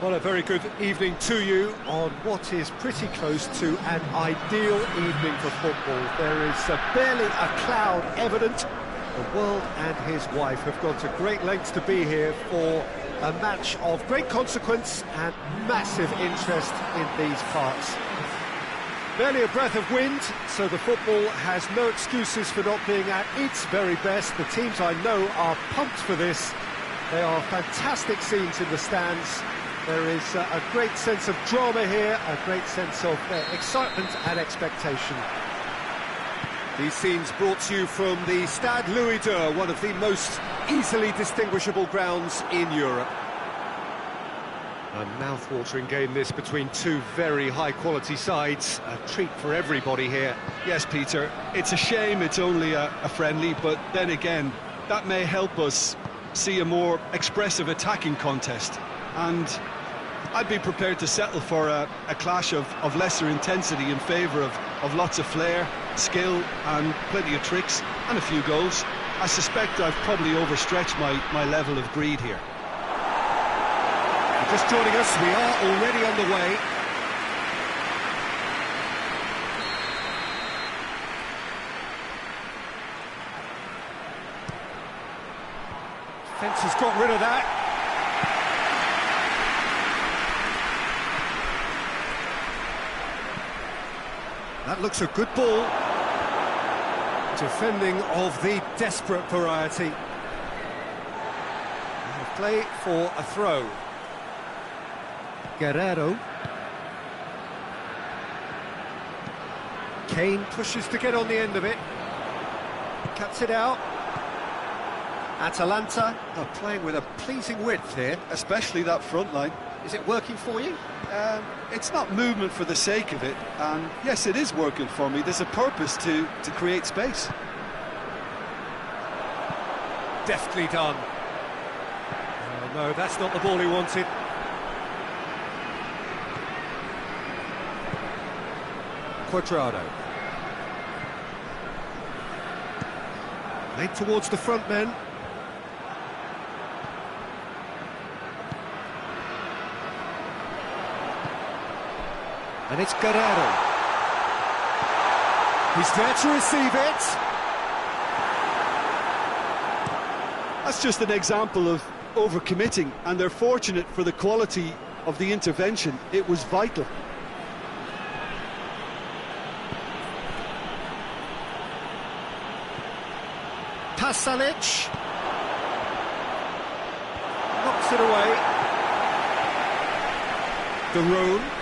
Well, a very good evening to you on what is pretty close to an ideal evening for football. There is barely a cloud evident. The world and his wife have gone to great lengths to be here for a match of great consequence and massive interest in these parts. Barely a breath of wind, so the football has no excuses for not being at its very best. The teams I know are pumped for this. They are fantastic scenes in the stands. There is a great sense of drama here, a great sense of excitement and expectation. These scenes brought to you from the Stade Louis II, one of the most easily distinguishable grounds in Europe. A mouth-watering game this between two very high-quality sides. A treat for everybody here. Yes, Peter, it's a shame it's only a friendly, but then again, that may help us see a more expressive attacking contest. And I'd be prepared to settle for a clash of lesser intensity in favour of lots of flair, skill and plenty of tricks and a few goals. I suspect I've probably overstretched my level of greed here. Just joining us, we are already on the way. Fence has got rid of that. That looks a good ball. Defending of the desperate variety. And a play for a throw. Guerrero. Kane pushes to get on the end of it. Cuts it out. Atalanta are playing with a pleasing width here. Especially that front line. Is it working for you? It's not movement for the sake of it, and yes, it is working for me. There's a purpose to create space. Deftly done. Oh no, that's not the ball he wanted. Cuadrado. Played towards the front men. And it's Guerrero. He's there to receive it. That's just an example of overcommitting, and they're fortunate for the quality of the intervention. It was vital. Pasalic. Knocks it away. Daron.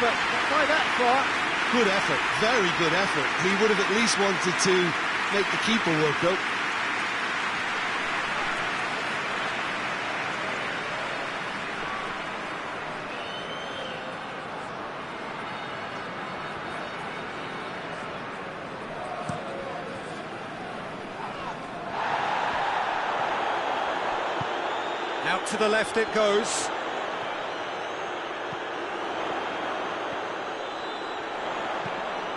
But not by that far. Good effort, very good effort. He would have at least wanted to make the keeper work, though. Out to the left it goes.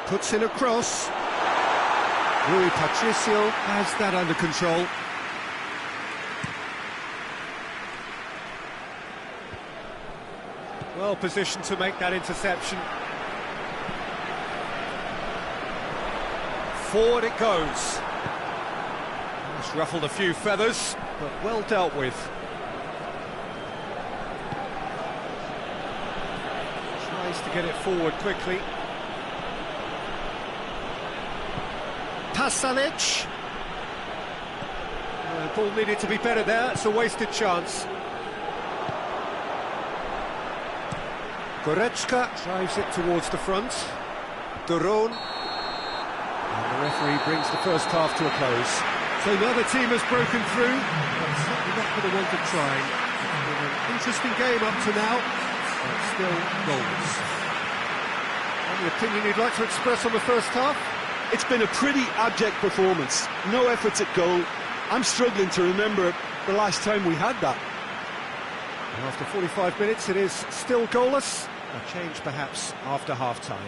Puts in a cross. Rui Patricio has that under control. Well positioned to make that interception. Forward it goes. It's ruffled a few feathers, but well dealt with. Tries to get it forward quickly. Pasalic. The ball needed to be better there, it's a wasted chance. Goretzka drives it towards the front. Daron. And the referee brings the first half to a close. So the other team has broken through, but certainly not for the want of trying. An interesting game up to now, but still goals. Any opinion you'd like to express on the first half? It's been a pretty abject performance. No efforts at goal. I'm struggling to remember the last time we had that. And after 45 minutes, it is still goalless. A change perhaps after half-time.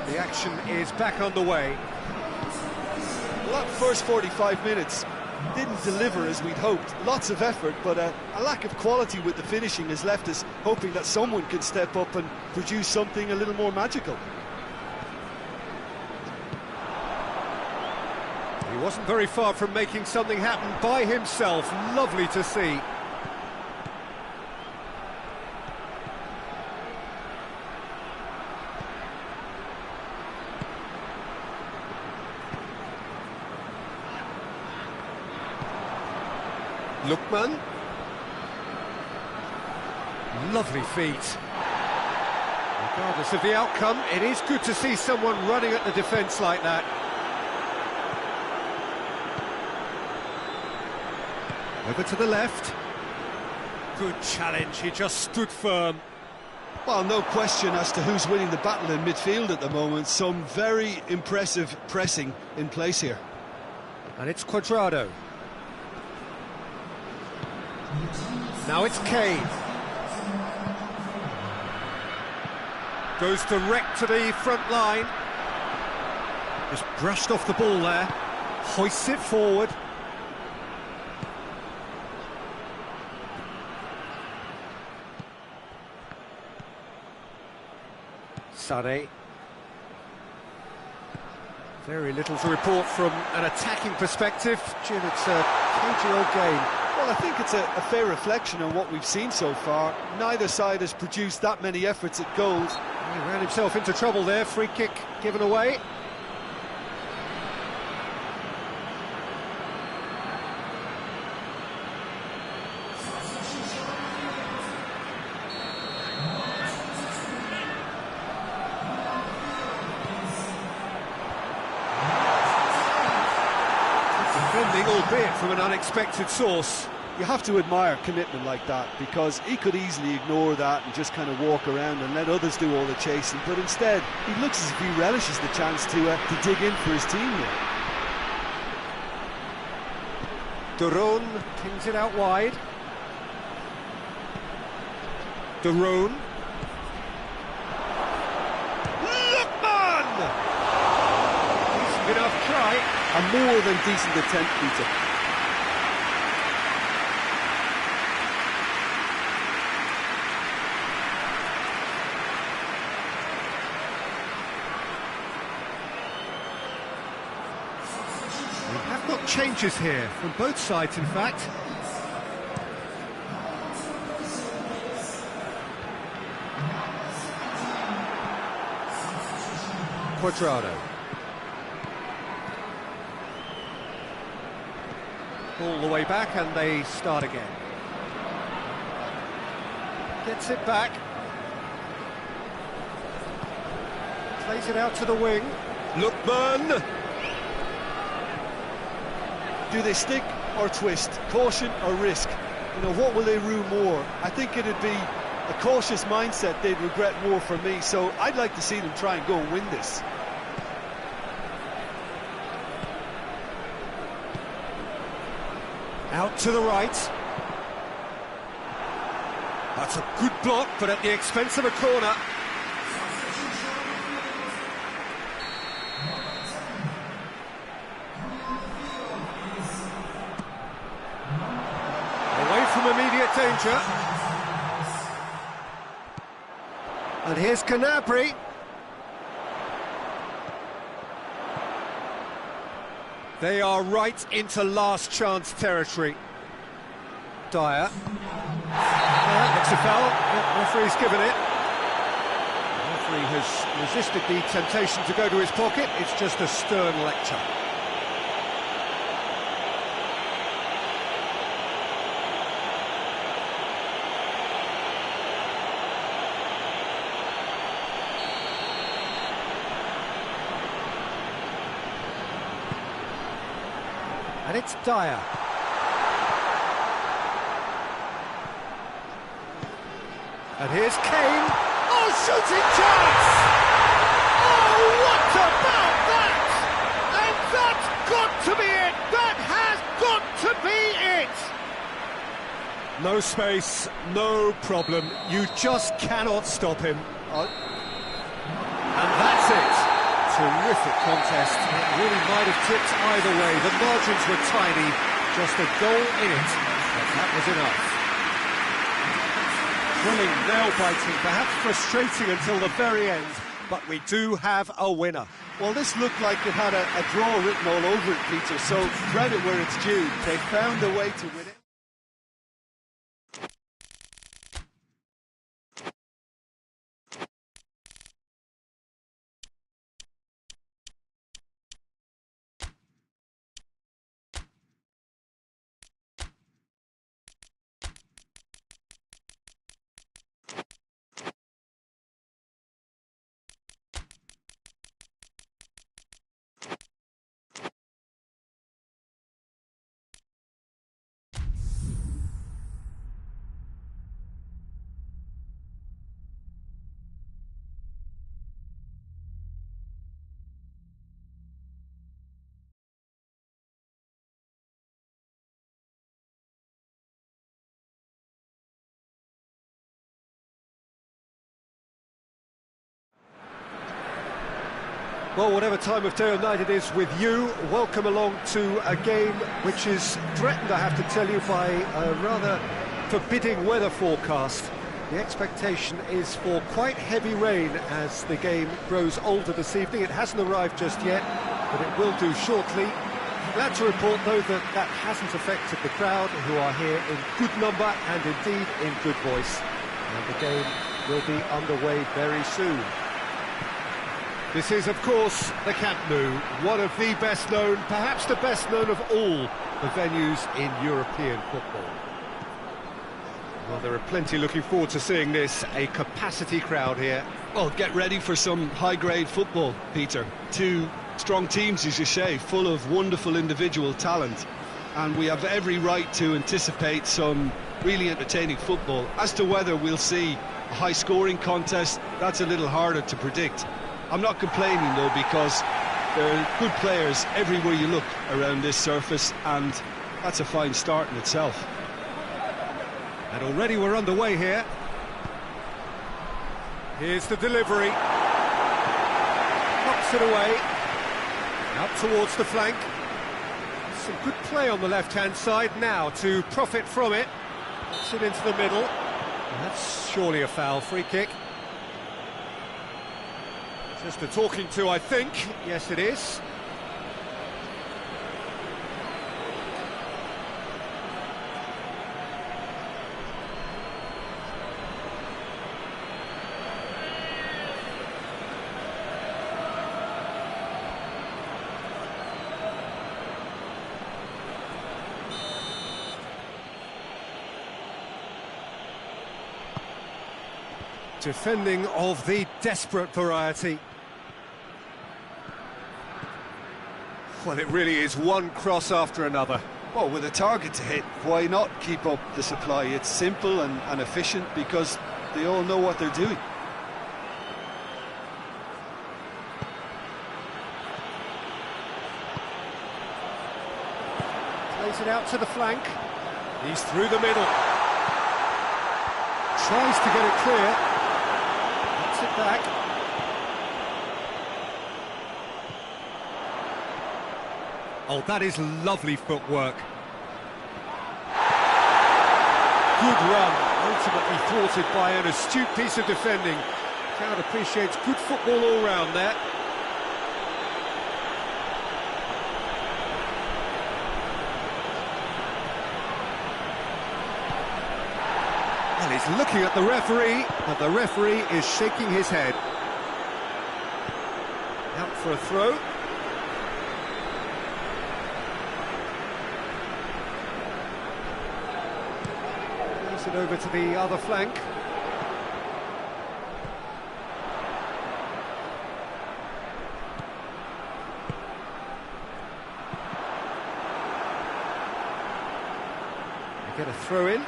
And the action is back underway. Well, that first 45 minutes didn't deliver as we'd hoped. Lots of effort, but a lack of quality with the finishing has left us hoping that someone can step up and produce something a little more magical. He wasn't very far from making something happen by himself. Lovely to see. Lookman. Lovely feet. Regardless of the outcome, it is good to see someone running at the defence like that. Over to the left. Good challenge, he just stood firm. Well, no question as to who's winning the battle in midfield at the moment. Some very impressive pressing in place here. And it's Cuadrado. Now it's Kane. Goes direct to the front line. Just brushed off the ball there. Hoists it forward. Sane. Very little to report from an attacking perspective. Jim, it's a cagey old game. Well, I think it's a fair reflection on what we've seen so far. Neither side has produced that many efforts at goals. He ran himself into trouble there. Free kick given away. Defending, albeit from an unexpected source. You have to admire commitment like that, because he could easily ignore that and just kind of walk around and let others do all the chasing, but instead he looks as if he relishes the chance to dig in for his team here. Duron pings it out wide. Duron. Lookman! Decent enough try. A more than decent attempt, Peter. We have got changes here from both sides, in fact. Cuadrado. All the way back, and they start again. Gets it back. Plays it out to the wing. Lookman! Do they stick or twist? Caution or risk? You know, what will they rue more? I think it'd be a cautious mindset they'd regret more for me, so I'd like to see them try and go and win this. Out to the right. That's a good block, but at the expense of a corner. Away from immediate danger. And here's Canabry. They are right into last chance territory. Dyer. That's a foul. The referee's given it. The referee has resisted the temptation to go to his pocket. It's just a stern lecture. And it's Dyer. And here's Kane. Oh, shooting chance! Oh, what about that? And that's got to be it! That has got to be it! No space, no problem. You just cannot stop him. And that's it. Terrific contest. It really might have tipped either way. The margins were tiny. Just a goal in it. But that was enough. Thrilling, nail-biting, perhaps frustrating until the very end, but we do have a winner. Well, this looked like it had a draw written all over it, Peter, so credit where it's due. They found a way to win it. Well, whatever time of day or night it is with you, welcome along to a game which is threatened, I have to tell you, by a rather forbidding weather forecast. The expectation is for quite heavy rain as the game grows older this evening. It hasn't arrived just yet, but it will do shortly. Glad to report, though, that that hasn't affected the crowd, who are here in good number and indeed in good voice. And the game will be underway very soon. This is, of course, the Camp Nou, one of the best known, perhaps the best known of all the venues in European football. Well, there are plenty looking forward to seeing this, a capacity crowd here. Well, get ready for some high-grade football, Peter. Two strong teams, as you say, full of wonderful individual talent. And we have every right to anticipate some really entertaining football. As to whether we'll see a high-scoring contest, that's a little harder to predict. I'm not complaining, though, because there are good players everywhere you look around this surface, and that's a fine start in itself. And already we're underway here. Here's the delivery. Knocks it away. Out towards the flank. Some good play on the left-hand side now to profit from it. Puts it into the middle. And that's surely a foul, free kick. Just a talking to, I think. Yes, it is. Defending of the desperate variety. Well, it really is one cross after another. Well, with a target to hit, why not keep up the supply? It's simple and efficient because they all know what they're doing. Plays it out to the flank. He's through the middle. Tries to get it clear. Gets it back. Oh, that is lovely footwork. Good run, ultimately thwarted by an astute piece of defending. Crowd appreciates good football all round there. And he's looking at the referee, but the referee is shaking his head. Out for a throw. It over to the other flank. get a throw in.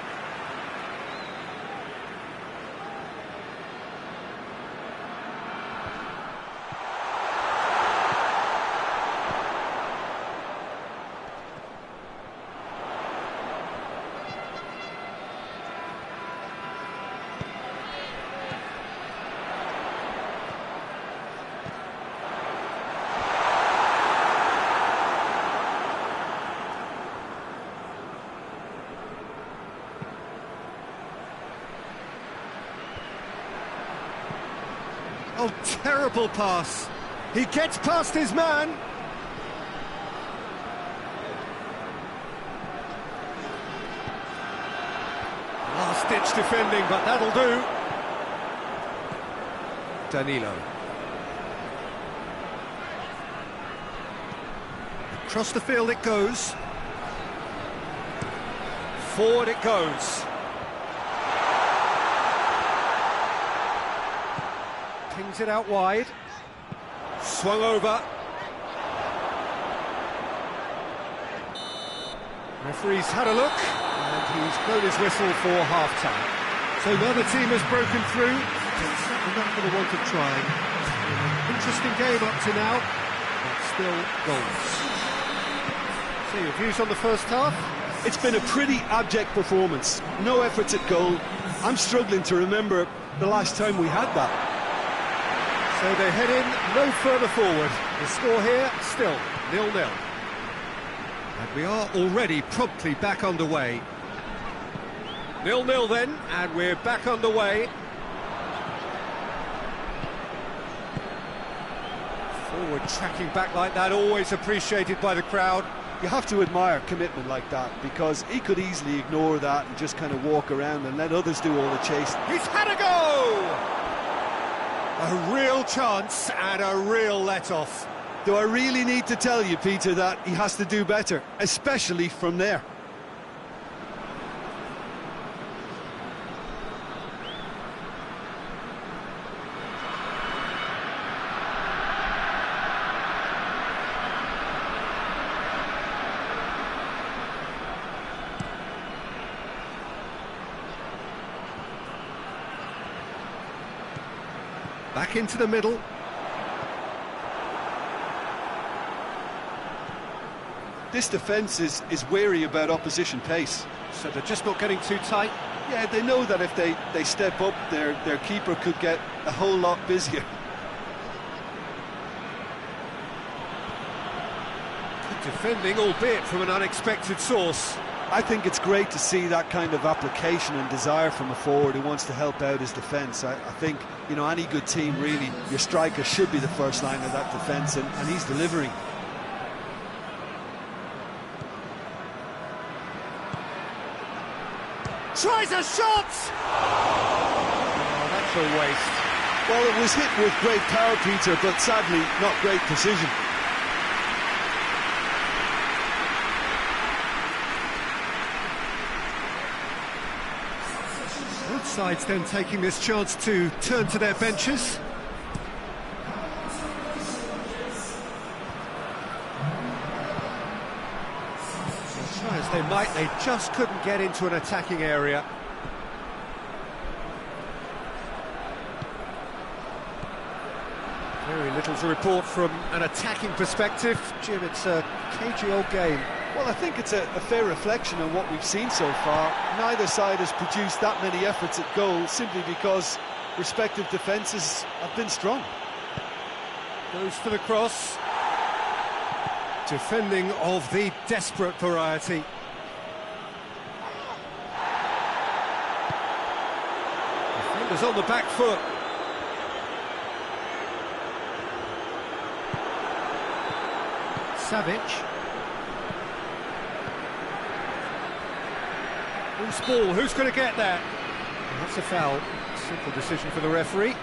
Oh, terrible pass. He gets past his man. Last-ditch defending, but that'll do. Danilo. Across the field it goes. Forward it goes. Pings it out wide. Swung over. Referee's had a look, and he's blown his whistle for half-time. So neither team has broken through, but certainly not for the want of trying. Interesting game up to now, but still goals. So your views on the first half? It's been a pretty abject performance. No efforts at goal. I'm struggling to remember the last time we had that. So they head in no further forward. The score here, still 0-0. And we are already promptly back underway. 0-0 then, and we're back underway. Forward tracking back like that, always appreciated by the crowd. You have to admire commitment like that, because he could easily ignore that and just kind of walk around and let others do all the chasing. He's had a go! A real chance and a real let-off. Do I really need to tell you, Peter, that he has to do better, especially from there? Back into the middle. This defence is wary about opposition pace. So they're just not getting too tight? Yeah, they know that if they step up, their keeper could get a whole lot busier. Good defending, albeit from an unexpected source. I think it's great to see that kind of application and desire from a forward who wants to help out his defence. I think, you know, any good team, really, your striker should be the first line of that defence, and he's delivering. Tries a shot! Oh, that's a waste. Well, it was hit with great power, Peter, but sadly, not great precision. Both sides then taking this chance to turn to their benches. Try as they might, they just couldn't get into an attacking area. Very little to report from an attacking perspective. Jim, it's a cagey old game. Well, I think it's a fair reflection on what we've seen so far. Neither side has produced that many efforts at goal simply because respective defences have been strong. Goes for the cross. Defending of the desperate variety. Defenders on the back foot. Savic. Loose ball, who's going to get that? That's a foul. Simple decision for the referee.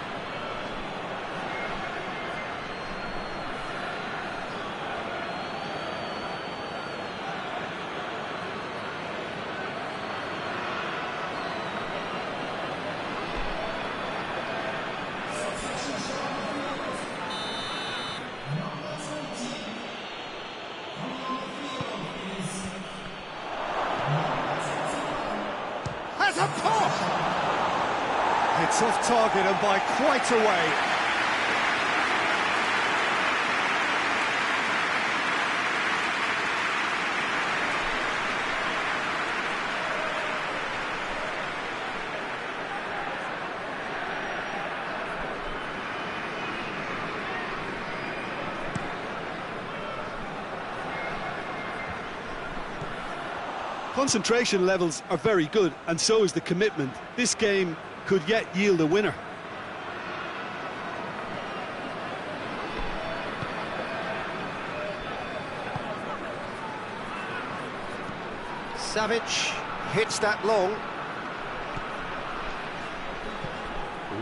has a pop! It's off target and by quite a way. Concentration levels are very good, and so is the commitment. This game could yet yield a winner. Savic hits that long.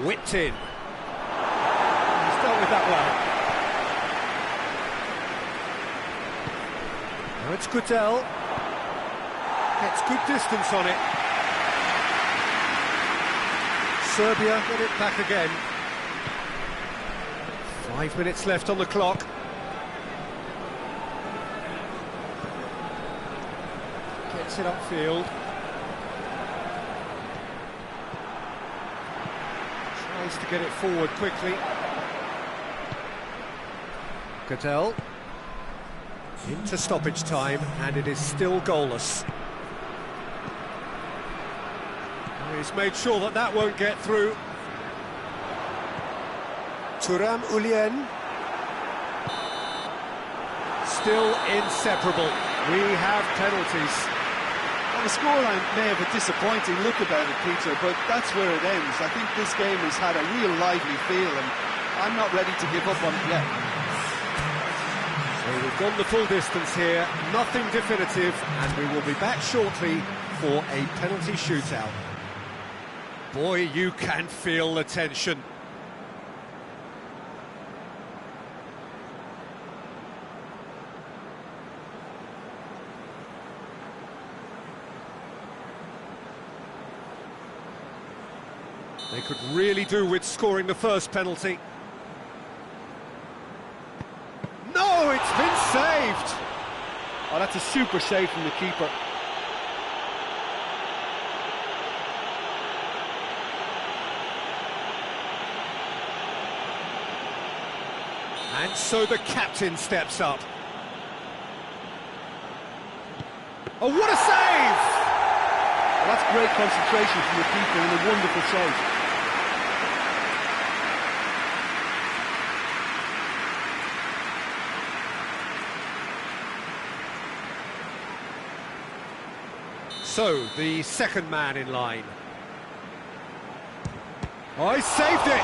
Whipped in. He's dealt with that well. Now it's Goodell. Gets good distance on it. Serbia get it back again. 5 minutes left on the clock. Gets it upfield. Tries to get it forward quickly. Goodell. Into stoppage time, and it is still goalless. He's made sure that that won't get through. Thuram Ulien. Still inseparable. We have penalties. Well, the scoreline may have a disappointing look about it, Peter, but that's where it ends. I think this game has had a real lively feel, and I'm not ready to give up on it yet. So we've gone the full distance here, nothing definitive, and we will be back shortly for a penalty shootout. Boy, you can feel the tension. They could really do with scoring the first penalty. No, it's been saved! Oh, that's a super save from the keeper. And so the captain steps up. Oh, what a save! Well, that's great concentration from the keeper and a wonderful save. So, the second man in line. Oh, he saved it!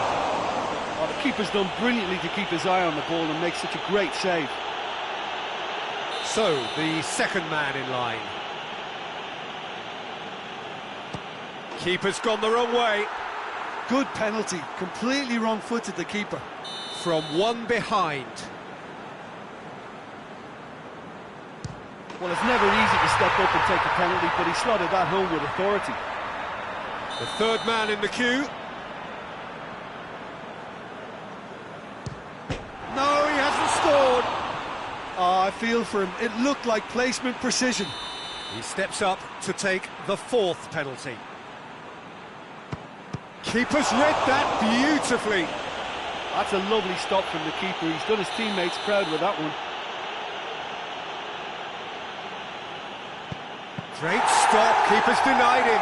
Oh, the keeper's done brilliantly to keep his eye on the ball and make such a great save. So, the second man in line. Keeper's gone the wrong way. Good penalty, completely wrong-footed the keeper. From one behind. Well, it's never easy to step up and take a penalty, but he slotted that home with authority. The third man in the queue. No, he hasn't scored. Oh, I feel for him. It looked like placement precision. He steps up to take the fourth penalty. Keeper's read that beautifully. That's a lovely stop from the keeper. He's done his teammates proud with that one. Great stop, keeper's denied him.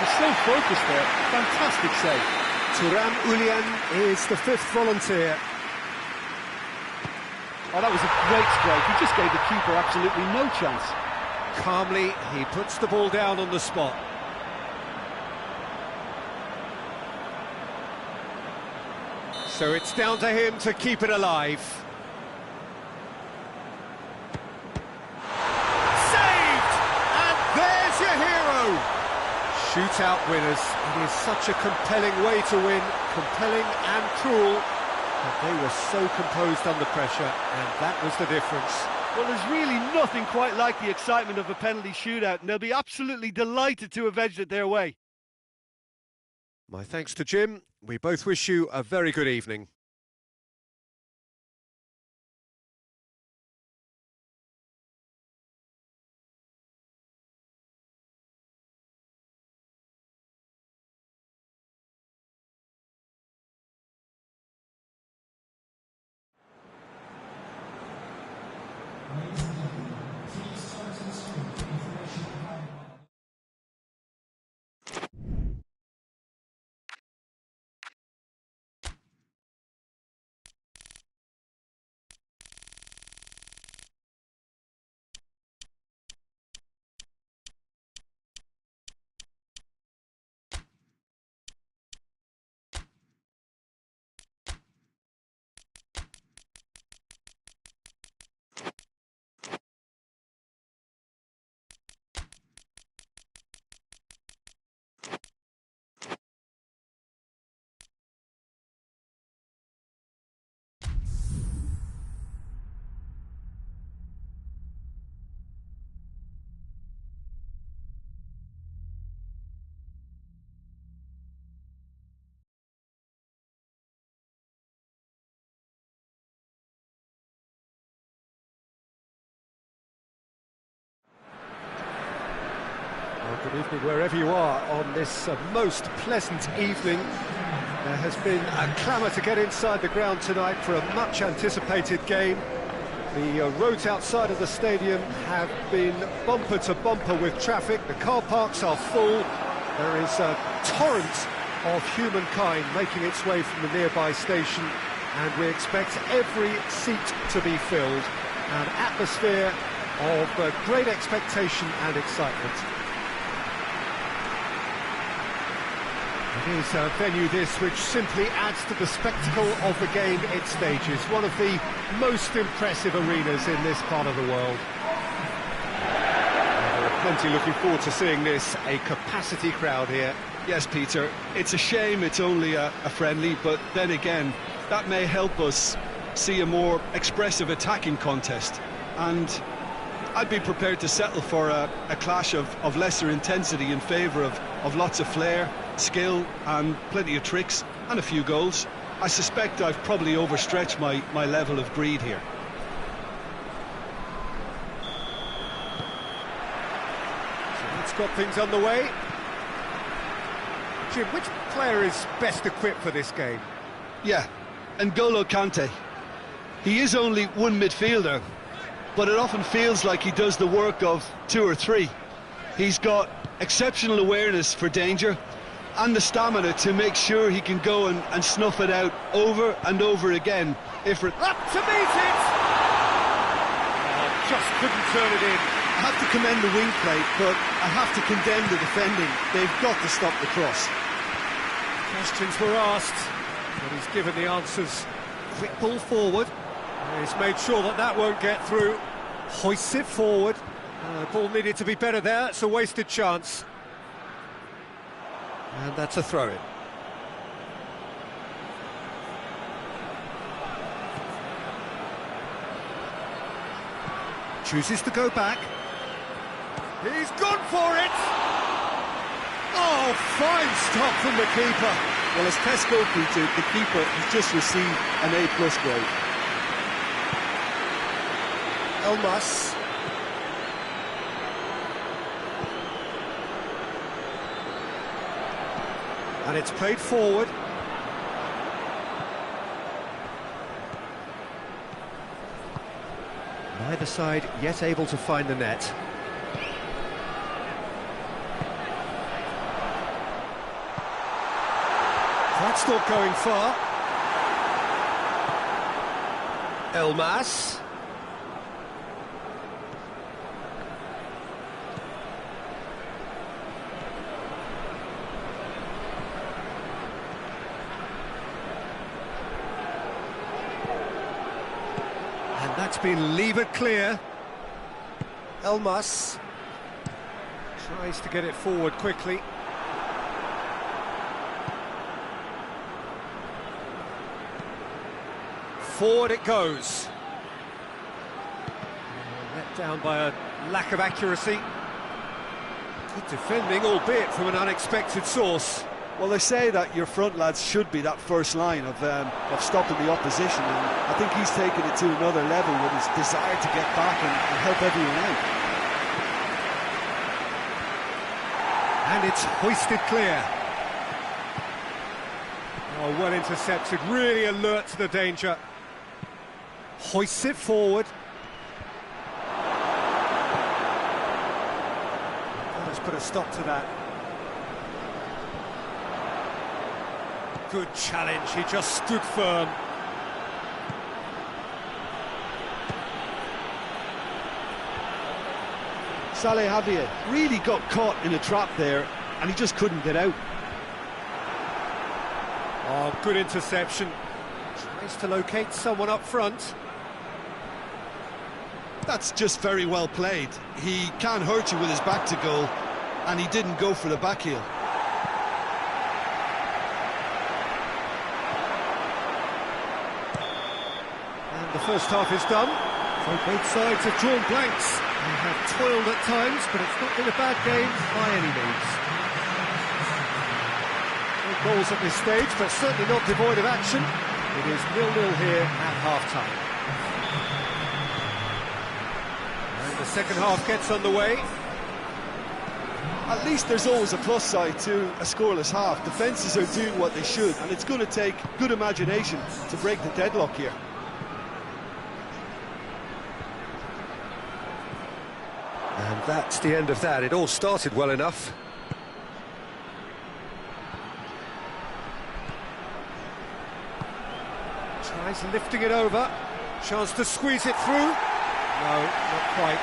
He's so focused there. Fantastic save. Thuram Ulien is the fifth volunteer. Oh, that was a great strike. He just gave the keeper absolutely no chance. Calmly, he puts the ball down on the spot. So it's down to him to keep it alive. Saved! And there's your hero! Shootout winners. It is such a compelling way to win, compelling and cruel. But they were so composed under pressure, and that was the difference. Well, there's really nothing quite like the excitement of a penalty shootout, and they'll be absolutely delighted to have edged it their way. My thanks to Jim. We both wish you a very good evening. Well, good evening wherever you are on this most pleasant evening. There has been a clamour to get inside the ground tonight for a much anticipated game. The roads outside of the stadium have been bumper to bumper with traffic. The car parks are full. There is a torrent of humankind making its way from the nearby station, and we expect every seat to be filled. An atmosphere of great expectation and excitement. It is a venue this which simply adds to the spectacle of the game it stages. One of the most impressive arenas in this part of the world. And there are plenty looking forward to seeing this, a capacity crowd here. Yes, Peter, it's a shame it's only a friendly, but then again, that may help us see a more expressive attacking contest. And I'd be prepared to settle for a clash of lesser intensity in favour of lots of flair, skill and plenty of tricks and a few goals. I suspect I've probably overstretched my level of greed here. So let's got things underway. Jim, which player is best equipped for this game? Yeah, N'Golo Kante. He is only one midfielder, but it often feels like he does the work of two or three. He's got exceptional awareness for danger and the stamina to make sure he can go and snuff it out over and over again. Up to meet it! Oh, just couldn't turn it in. I have to commend the wing play, but I have to condemn the defending. They've got to stop the cross. Questions were asked, but he's given the answers. Quick ball forward. He's made sure that won't get through. Hoists it forward. The ball needed to be better there. It's a wasted chance. And that's a throw-in. Chooses to go back. He's gone for it! Oh, fine stop from the keeper. Well, as Tesco Peter, the keeper has just received an A+ grade. Elmas. And it's played forward. Neither side yet able to find the net. That's not going far. Elmas. And that's been levered clear. Elmas tries to get it forward quickly. Forward it goes. Let down by a lack of accuracy. Good defending, albeit from an unexpected source. Well, they say that your front lads should be that first line of stopping the opposition, and I think he's taken it to another level with his desire to get back and help everyone out. And it's hoisted clear. Oh, well intercepted, really alert to the danger. Hoists it forward. Let's put a stop to that. Good challenge, he just stood firm. Saleh Javier really got caught in a trap there, and he just couldn't get out. Oh, good interception. Tries to locate someone up front. That's just very well played. He can't hurt you with his back to goal, and he didn't go for the back heel. And the first half is done. So both sides have drawn blanks. They have toiled at times, but it's not been a bad game by any means. No goals at this stage, but certainly not devoid of action. It is 0-0 here at half-time. And the second half gets underway. At least there's always a plus side to a scoreless half. Defences are doing what they should, and it's going to take good imagination to break the deadlock here. And that's the end of that. It all started well enough. Tries lifting it over. Chance to squeeze it through. No, not quite.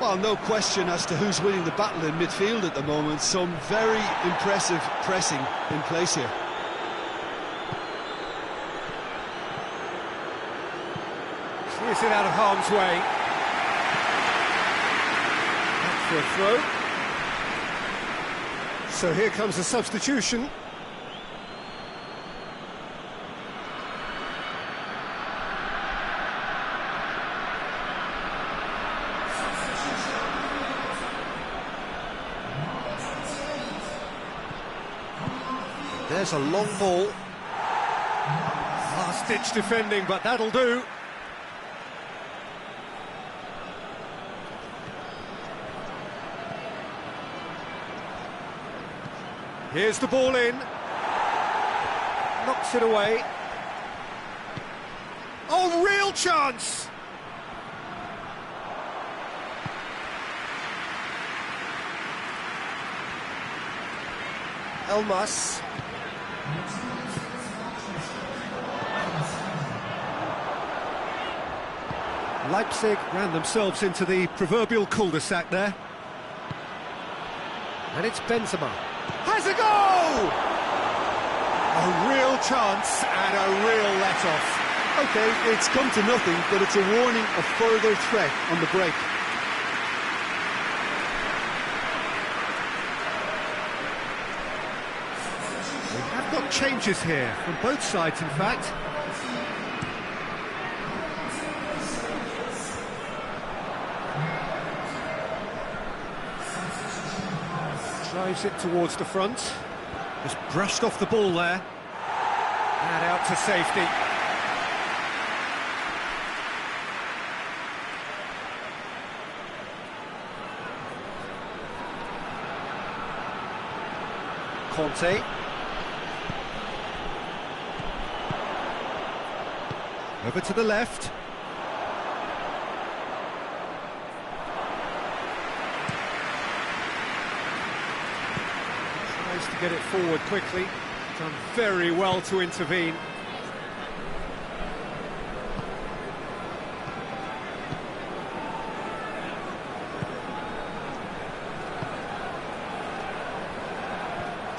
Well, no question as to who's winning the battle in midfield at the moment. Some very impressive pressing in place here. Clears it out of harm's way. Back for a throw. So here comes a substitution. There's a long ball. Last-ditch defending, but that'll do. Here's the ball in. Knocks it away. Oh, real chance! Elmas. Leipzig ran themselves into the proverbial cul-de-sac there. And it's Benzema. Has a goal! A real chance and a real let-off. OK, it's come to nothing, but it's a warning of further threat on the break. We have got changes here, from both sides in fact. Drives it towards the front. Just brushed off the ball there. And out to safety. Conte. Over to the left. Tries to get it forward quickly. Done very well to intervene.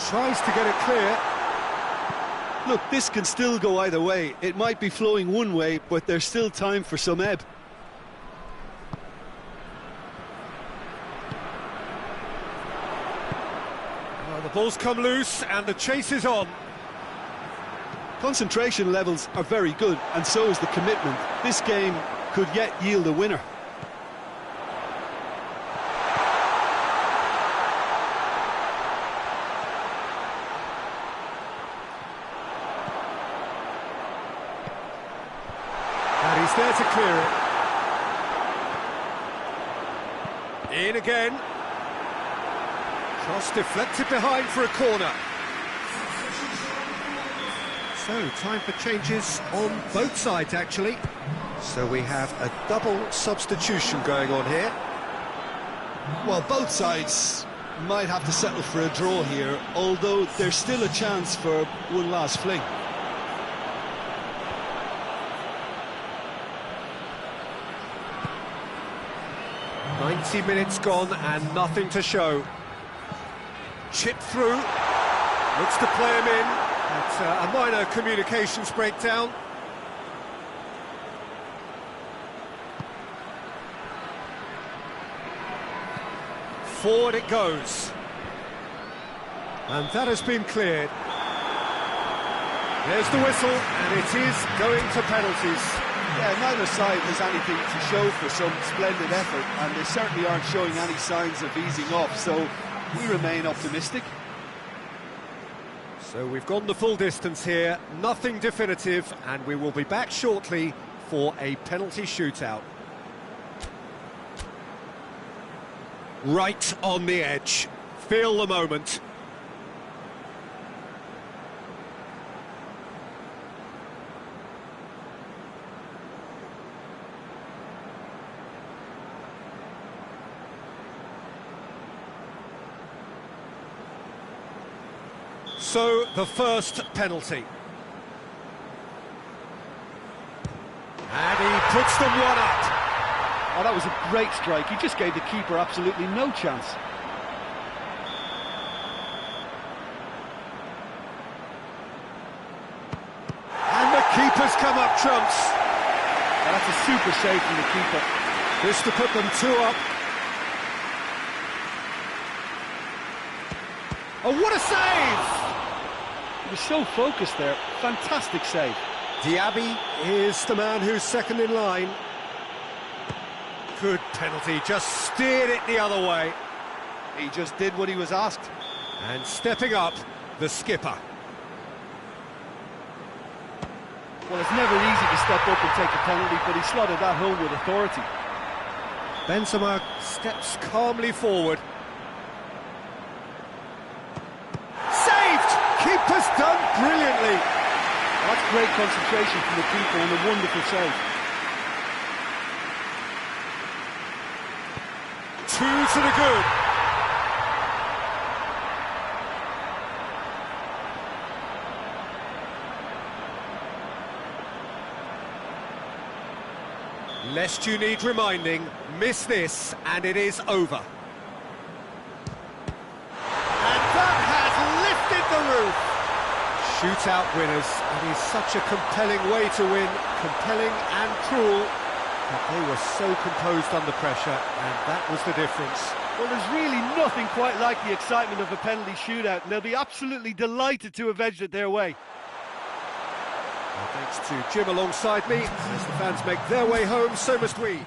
Tries to get it clear. Look, this can still go either way. It might be flowing one way, but there's still time for some ebb. Well, the ball's come loose and the chase is on. Concentration levels are very good, and so is the commitment. This game could yet yield a winner. And he's there to clear it. In again. Cross deflected behind for a corner. So, time for changes on both sides, actually. So we have a double substitution going on here. Well, both sides might have to settle for a draw here, although there's still a chance for one last fling. "90 minutes gone and nothing to show." Chip through, looks to play him in. That's a minor communications breakdown. Forward it goes. And that has been cleared. There's the whistle, and it is going to penalties. Yeah, neither side has anything to show for some splendid effort, and they certainly aren't showing any signs of easing off, so we remain optimistic. So we've gone the full distance here, nothing definitive, and we will be back shortly for a penalty shootout. Right on the edge. Feel the moment. So, the first penalty. And he puts them one up. Oh, that was a great strike. He just gave the keeper absolutely no chance. And the keeper's come up trumps. Oh, that's a super save from the keeper. Just to put them two up. Oh, what a save! He was so focused there. Fantastic save. Diaby is the man who's second in line. Good penalty, just steered it the other way. He just did what he was asked. And stepping up, the skipper. Well, it's never easy to step up and take a penalty, but he slotted that home with authority. Benzema steps calmly forward. Saved! Keeper's done brilliantly. That's great concentration from the keeper and a wonderful save. Two to the good. Lest you need reminding, miss this and it is over. And that has lifted the roof. Shootout winners. It is such a compelling way to win, compelling and cruel. But they were so composed under pressure, and that was the difference. Well, there's really nothing quite like the excitement of a penalty shootout, and they'll be absolutely delighted to have edged it their way. Well, thanks to Jim alongside me. As the fans make their way home, so must we.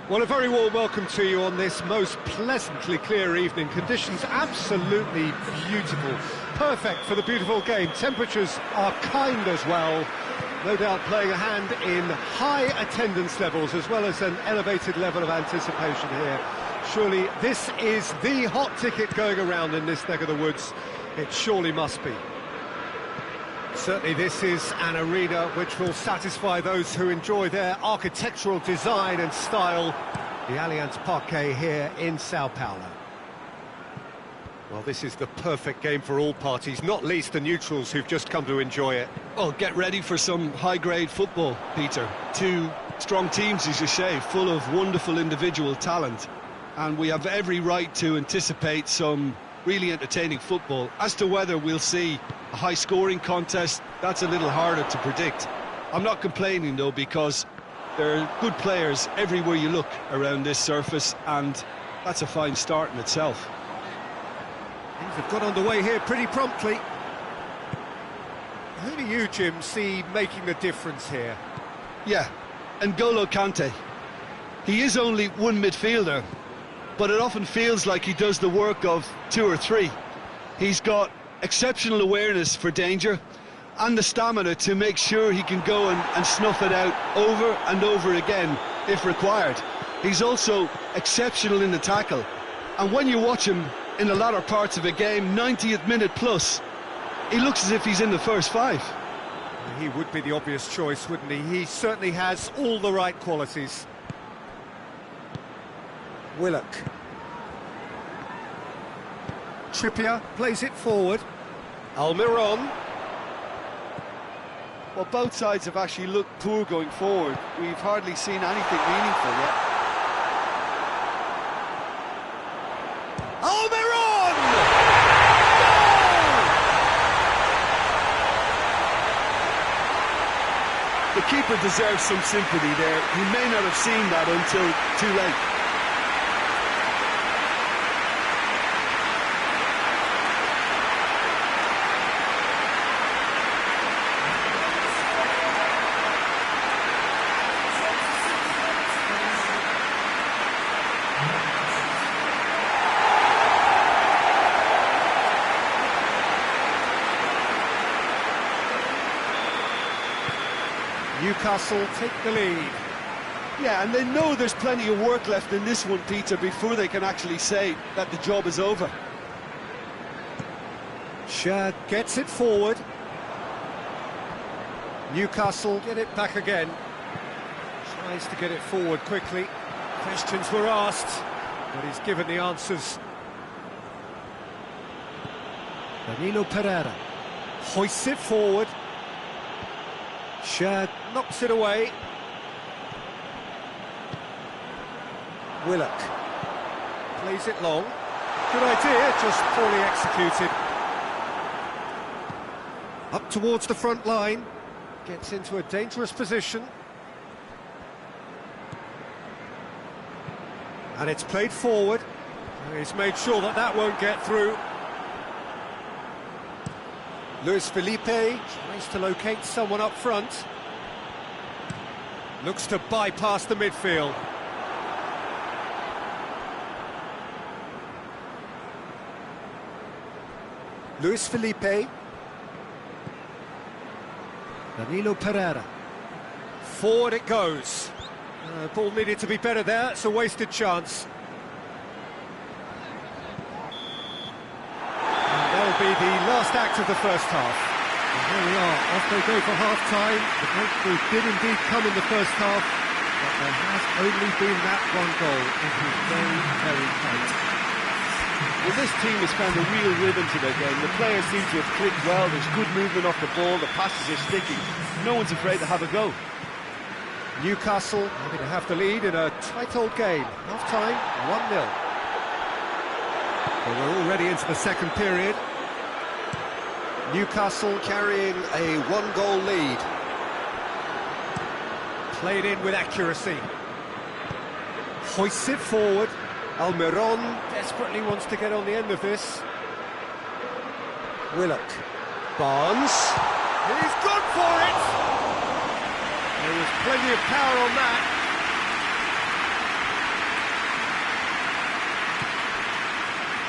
Well, a very warm welcome to you on this most pleasantly clear evening. Conditions absolutely beautiful. Perfect for the beautiful game. Temperatures are kind as well. No doubt playing a hand in high attendance levels as well as an elevated level of anticipation here. Surely this is the hot ticket going around in this neck of the woods. It surely must be. Certainly this is an arena which will satisfy those who enjoy their architectural design and style. The Allianz Parque here in Sao Paulo. Well, this is the perfect game for all parties, not least the neutrals who've just come to enjoy it. Well, get ready for some high-grade football, Peter. Two strong teams, as you say, full of wonderful individual talent. And we have every right to anticipate some really entertaining football. As to whether we'll see a high-scoring contest, that's a little harder to predict. I'm not complaining, though, because there are good players everywhere you look around this surface, and that's a fine start in itself. Things have got underway here pretty promptly. Who do you, Jim, see making the difference here? Yeah, N'Golo Kante. He is only one midfielder, but it often feels like he does the work of two or three. He's got exceptional awareness for danger, and the stamina to make sure he can go and snuff it out over and over again if required. He's also exceptional in the tackle, and when you watch him in the latter parts of a game, 90th minute plus, he looks as if he's in the first five. He would be the obvious choice, wouldn't he? He certainly has all the right qualities. Willock. Trippier plays it forward. Almiron. Well, both sides have actually looked poor going forward. We've hardly seen anything meaningful yet. Almiron! Goal! The keeper deserves some sympathy there. He may not have seen that until too late. Newcastle take the lead. Yeah, and they know there's plenty of work left in this one, Peter, before they can actually say that the job is over. Shad gets it forward. Newcastle get it back again. Tries to get it forward quickly. Questions were asked, but he's given the answers. Danilo Pereira hoists it forward. Shad knocks it away. Willock plays it long. Good idea, just poorly executed. Up towards the front line. Gets into a dangerous position. And it's played forward. He's made sure that that won't get through. Luis Felipe tries to locate someone up front. Looks to bypass the midfield. Luis Felipe. Danilo Pereira. Forward it goes. Ball needed to be better there, it's a wasted chance. That'll be the last act of the first half. And here we are, off they go for half-time. The breakthrough did indeed come in the first half, but there has only been that one goal. It was very, very tight. Well, this team has found a real rhythm to their game. The players seem to have clicked well, there's good movement off the ball, the passes are sticking. No one's afraid to have a go. Newcastle having to have the lead in a tight old game. Half-time, 1-0. Well, we're already into the second period. Newcastle carrying a one-goal lead. Played in with accuracy. Hoists it forward. Almiron desperately wants to get on the end of this. Willock. Barnes. He's gone for it! There was plenty of power on that.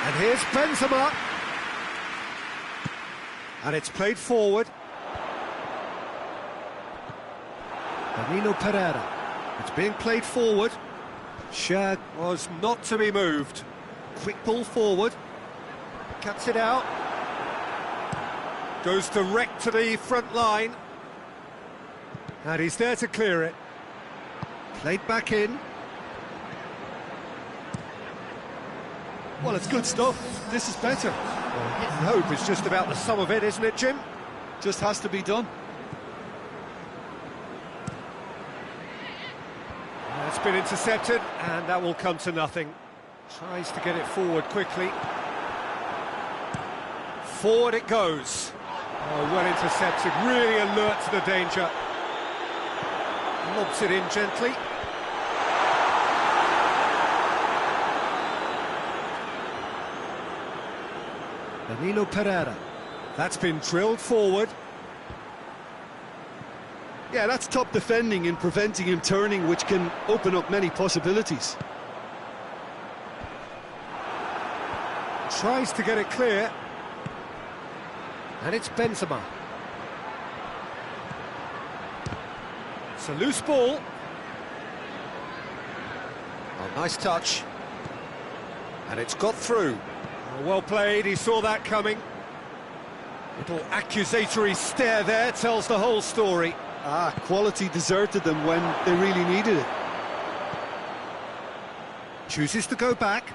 And here's Benzema. And it's played forward. Danilo Pereira. It's being played forward. Shad was not to be moved. Quick ball forward. Cuts it out. Goes direct to the front line. And he's there to clear it. Played back in. Well, it's good stuff. This is better. Well, hit and hope is just about the sum of it, isn't it, Jim? Just has to be done. It's been intercepted, and that will come to nothing. Tries to get it forward quickly. Forward it goes. Oh, well intercepted, really alert to the danger. Lobs it in gently. Danilo Pereira. That's been drilled forward. Yeah, that's top defending and preventing him turning, which can open up many possibilities. Tries to get it clear. And it's Benzema. It's a loose ball. Oh, nice touch. And it's got through. Oh, well played, he saw that coming. Little accusatory stare there tells the whole story. Quality deserted them when they really needed it. Chooses to go back.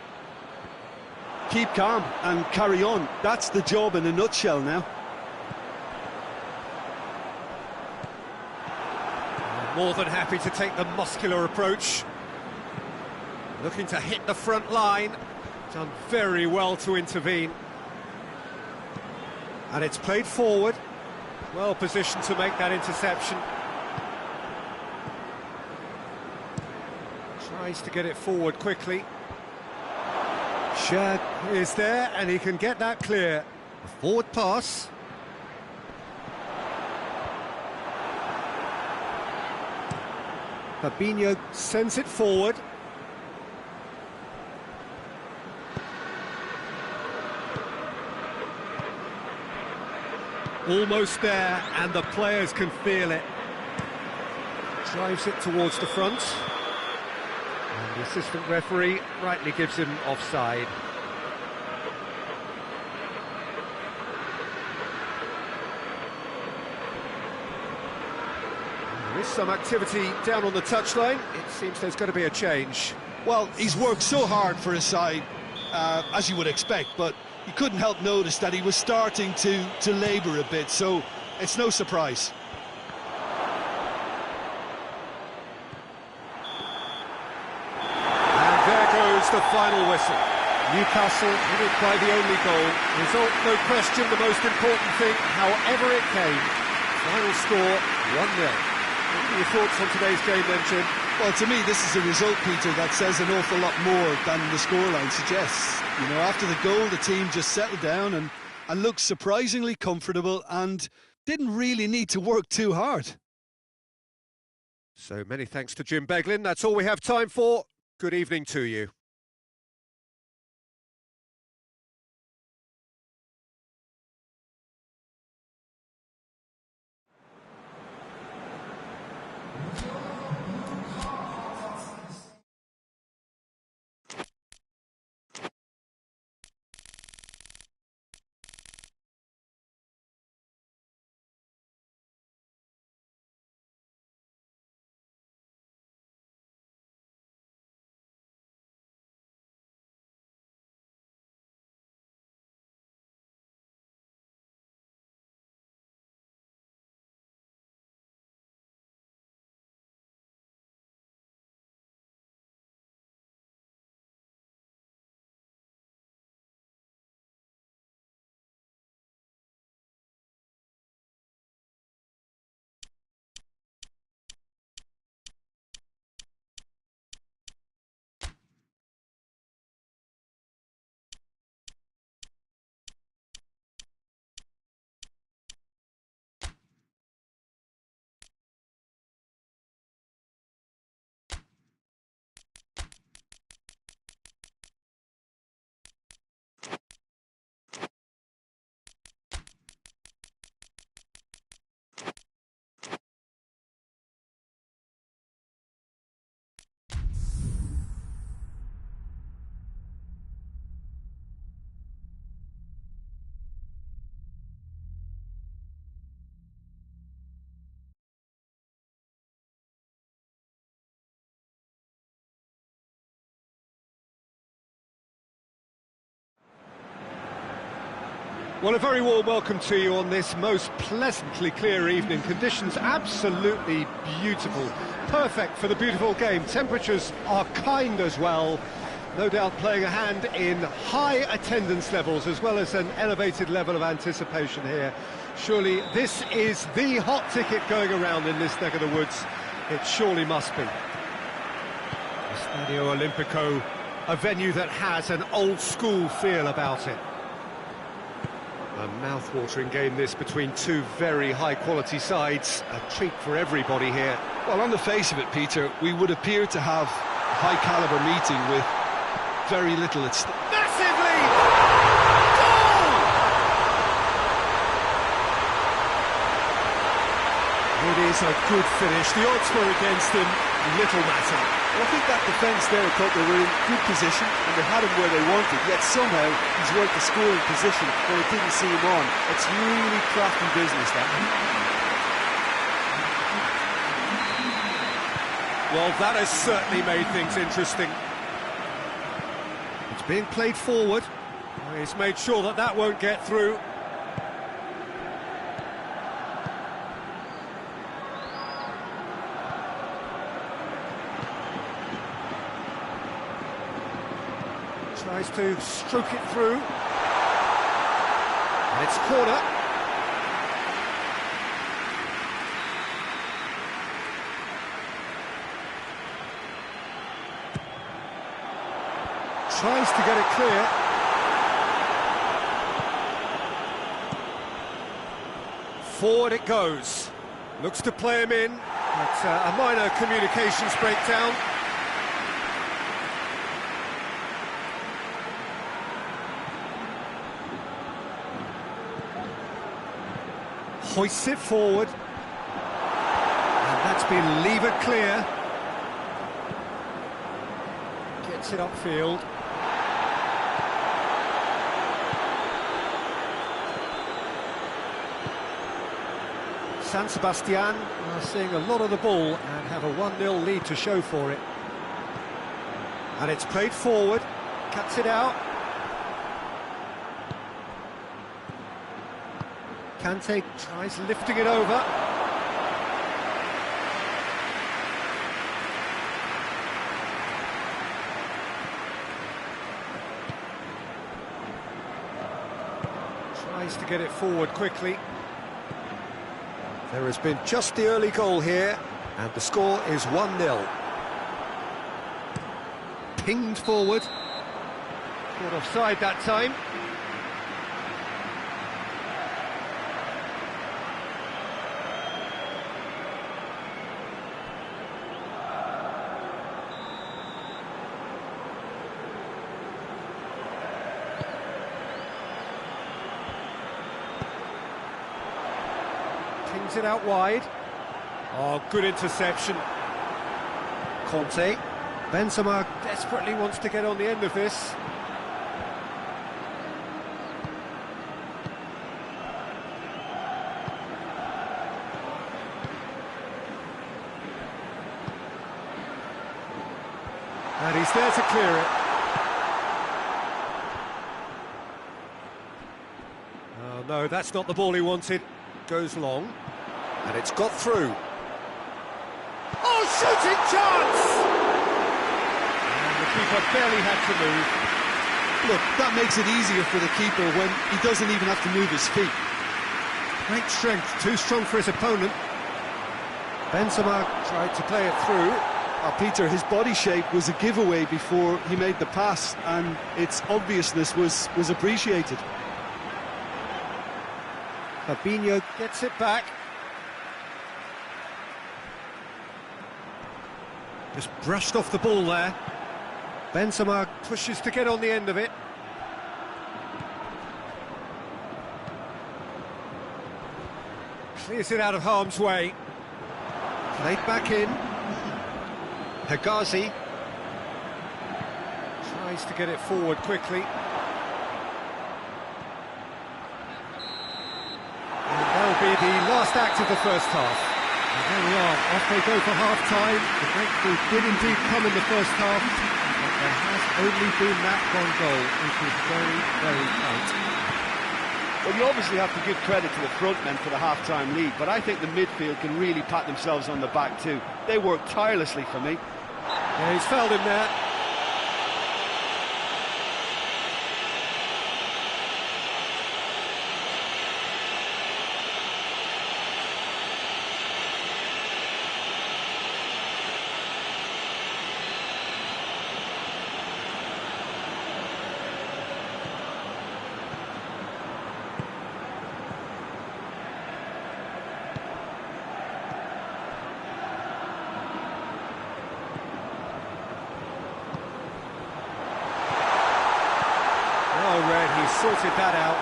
Keep calm and carry on. That's the job in a nutshell now. More than happy to take the muscular approach. Looking to hit the front line. Done very well to intervene. And it's played forward. Well positioned to make that interception. Tries to get it forward quickly. Shad is there and he can get that clear. A forward pass. Fabinho sends it forward. Almost there, and the players can feel it. Drives it towards the front. And the assistant referee rightly gives him offside. There is some activity down on the touchline. It seems there's going to be a change. Well, he's worked so hard for his side, as you would expect, but you couldn't help notice that he was starting to labour a bit, so it's no surprise. And there goes the final whistle. Newcastle didn't by the only goal. Result, no question, the most important thing, however it came. Final score, 1-0. What are your thoughts on today's game then, Jim? Well, to me, this is a result, Peter, that says an awful lot more than the scoreline suggests. You know, after the goal, the team just settled down and looked surprisingly comfortable and didn't really need to work too hard. So many thanks to Jim Beglin. That's all we have time for. Good evening to you. Well, a very warm welcome to you on this most pleasantly clear evening. Conditions absolutely beautiful. Perfect for the beautiful game. Temperatures are kind as well. No doubt playing a hand in high attendance levels as well as an elevated level of anticipation here. Surely this is the hot ticket going around in this neck of the woods. It surely must be. Stadio Olimpico, a venue that has an old-school feel about it. A mouth-watering game this between two very high-quality sides. A treat for everybody here. Well, on the face of it, Peter, we would appear to have a high-caliber meeting with very little at stake. Massive lead! Goal! It is a good finish. The odds were against him, little matter. Well, I think that defence there thought they were in good position and they had him where they wanted, yet somehow he's worked the scoring position when it didn't see him on. It's really crafty business, that. Well, that has certainly made things interesting. It's being played forward. He's made sure that that won't get through. Tries to stroke it through. And it's corner. Tries to get it clear. Forward it goes. Looks to play him in, but a minor communications breakdown. Hoists it forward. And that's been levered clear. Gets it upfield. San Sebastian are seeing a lot of the ball and have a 1-0 lead to show for it. And it's played forward, cuts it out. Kante tries lifting it over. Tries to get it forward quickly. There has been just the early goal here, and the score is 1-0. Pinged forward. Caught offside that time. Pings it out wide. Oh, good interception. Conte. Benzema desperately wants to get on the end of this. And he's there to clear it. Oh no, that's not the ball he wanted. Goes long. And it's got through. Oh, shooting chance! And the keeper barely had to move. Look, that makes it easier for the keeper when he doesn't even have to move his feet. Great strength, too strong for his opponent. Benzema tried to play it through. Peter, his body shape was a giveaway before he made the pass, and its obviousness was appreciated. Fabinho gets it back. Just brushed off the ball there. Benzema pushes to get on the end of it. Clears it out of harm's way. Played back in. Hegazi tries to get it forward quickly. And that'll be the last act of the first half. And there we are, off they go for half-time. The breakthrough did indeed come in the first half, but there has only been that one goal, which is very, very tight. Well, you obviously have to give credit to the front men for the half-time lead, but I think the midfield can really pat themselves on the back too. They worked tirelessly for me. Yeah, he's fouled him there. Sorted that out.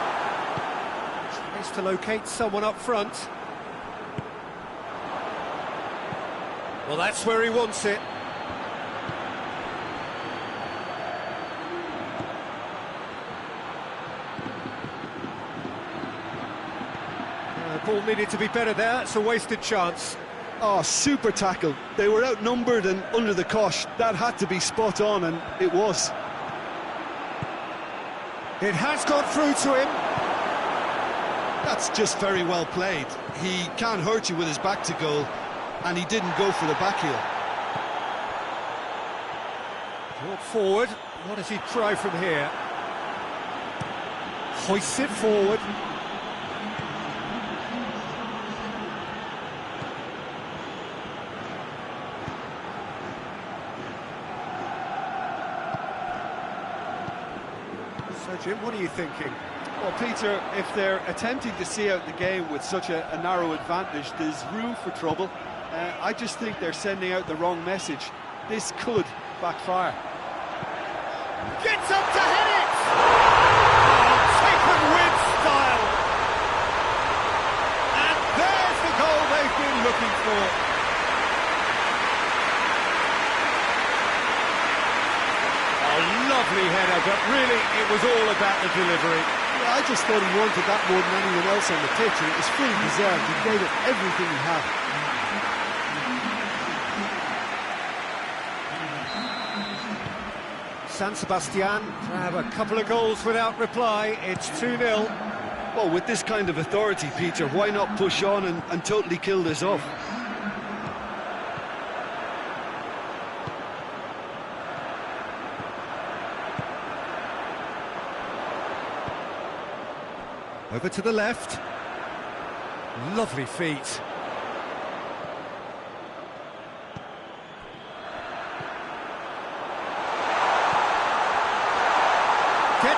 Tries to locate someone up front. Well, that's where he wants it. Ball needed to be better there. It's a wasted chance. Oh, super tackle. They were outnumbered and under the cosh. That had to be spot on, and it was. It has gone through to him. That's just very well played. He can't hurt you with his back to goal, and he didn't go for the back heel. Brought forward. What does he try from here? Hoists it forward. So, Jim, what are you thinking? Well, Peter, if they're attempting to see out the game with such a narrow advantage, there's room for trouble. I just think they're sending out the wrong message. This could backfire. Gets up to hit it! Oh, taken with style! And there's the goal they've been looking for. A lovely header, but really it was all about the delivery. Yeah, I just thought he wanted that more than anyone else on the pitch, and it was fully deserved. He gave it everything he had. San Sebastian grab a couple of goals without reply. It's 2-0. Well, with this kind of authority, Peter, why not push on and totally kill this off? Over to the left. Lovely feet.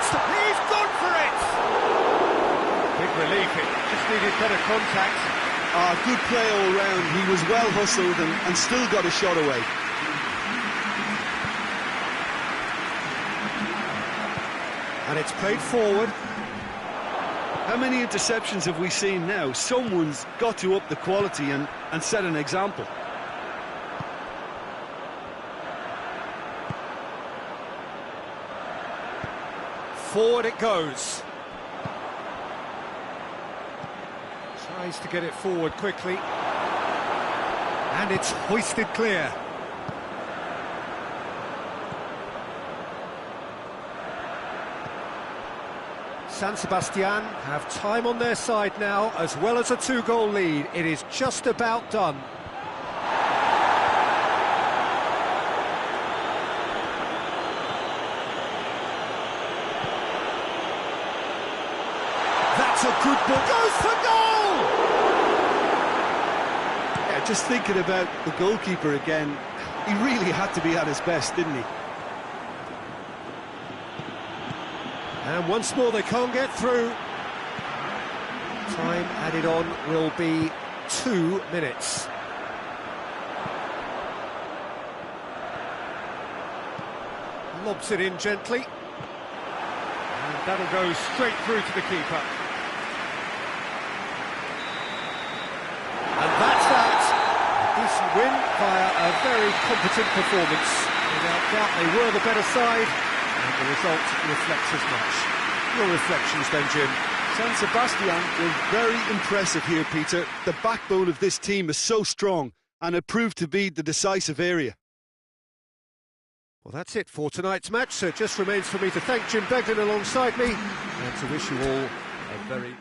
He's gone for it! Big relief, it just needed better contact. Good play all round. He was well hustled and still got a shot away. And it's played forward. How many interceptions have we seen now? Someone's got to up the quality and set an example. Forward it goes. Tries to get it forward quickly. And it's hoisted clear. San Sebastian have time on their side now, as well as a 2-goal lead. It is just about done. That's a good ball. Goes for goal! Yeah, just thinking about the goalkeeper again, he really had to be at his best, didn't he? And once more they can't get through. Time added on will be 2 minutes. Lobs it in gently. And that'll go straight through to the keeper. And that's that. A decent win via a very competent performance. Without doubt they were the better side. And the result reflects as much. Your reflections then, Jim? San Sebastian were very impressive here, Peter. The backbone of this team is so strong, and it proved to be the decisive area. Well, that's it for tonight's match, so it just remains for me to thank Jim Beglin alongside me and to wish you all a very...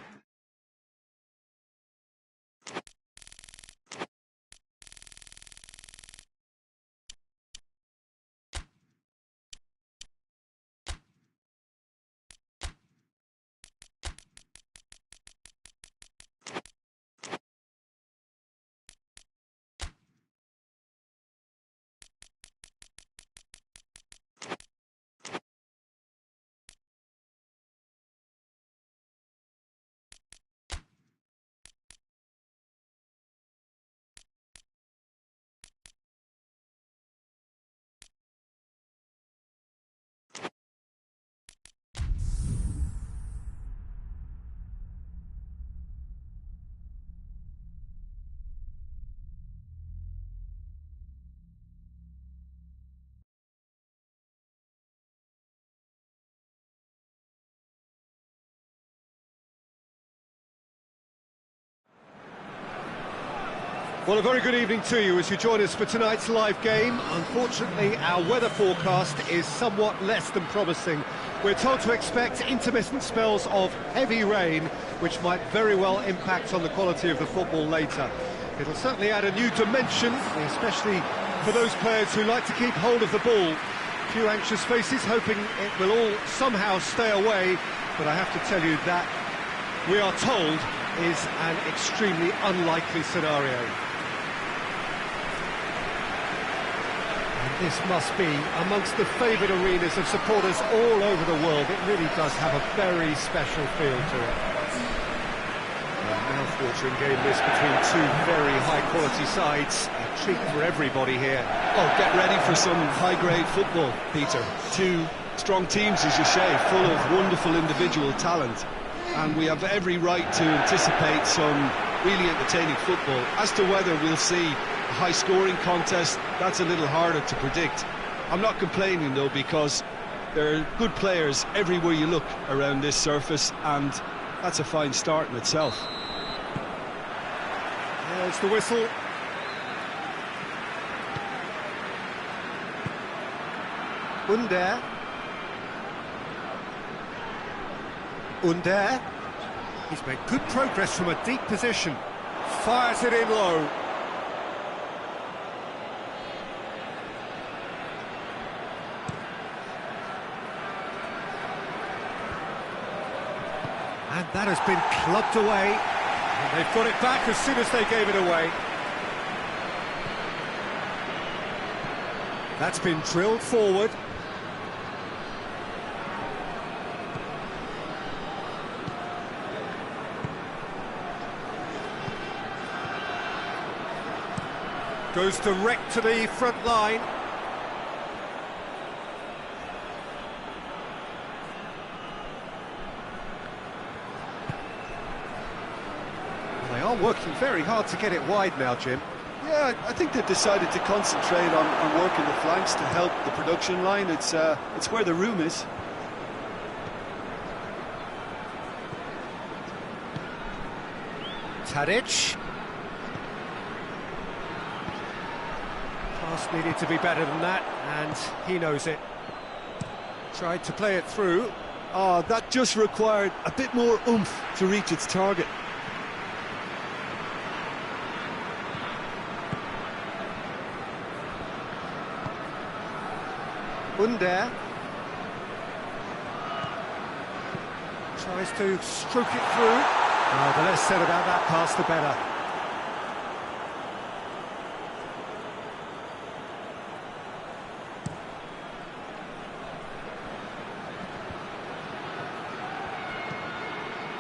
Well, a very good evening to you as you join us for tonight's live game. Unfortunately, our weather forecast is somewhat less than promising. We're told to expect intermittent spells of heavy rain, which might very well impact on the quality of the football later. It'll certainly add a new dimension, especially for those players who like to keep hold of the ball. A few anxious faces hoping it will all somehow stay away, but I have to tell you that we are told is an extremely unlikely scenario. This must be amongst the favoured arenas of supporters all over the world. It really does have a very special feel to it. A mouth-watering game this between two very high-quality sides. A treat for everybody here. Oh, get ready for some high-grade football, Peter. Two strong teams, as you say, full of wonderful individual talent. And we have every right to anticipate some really entertaining football. As to whether we'll see a high-scoring contest, that's a little harder to predict. I'm not complaining, though, because there are good players everywhere you look around this surface, and that's a fine start in itself. There's the whistle. Under. He's made good progress from a deep position. Fires it in low. And that has been clubbed away. And they've got it back as soon as they gave it away. That's been drilled forward. Goes direct to the front line. They are working very hard to get it wide now, Jim. Yeah, I think they've decided to concentrate on working the flanks to help the production line. It's where the room is. Tadic. Pass needed to be better than that, and he knows it. Tried to play it through. Oh, that just required a bit more oomph to reach its target. Under. Tries to stroke it through. Oh, the less said about that pass, the better.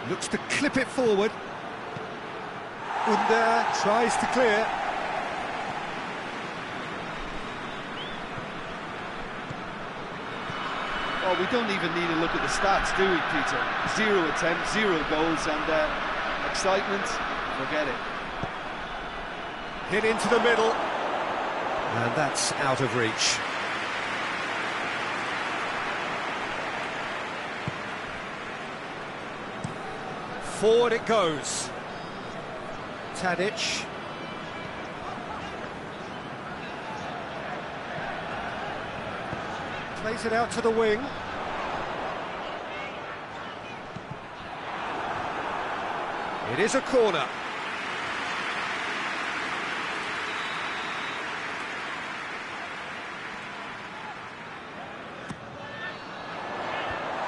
Looks to clip it forward. Under tries to clear. Well, we don't even need to look at the stats, do we, Peter? 0 attempts, 0 goals, and excitement, forget it. Hit into the middle. And that's out of reach. Forward it goes. Tadic. Plays it out to the wing. It is a corner.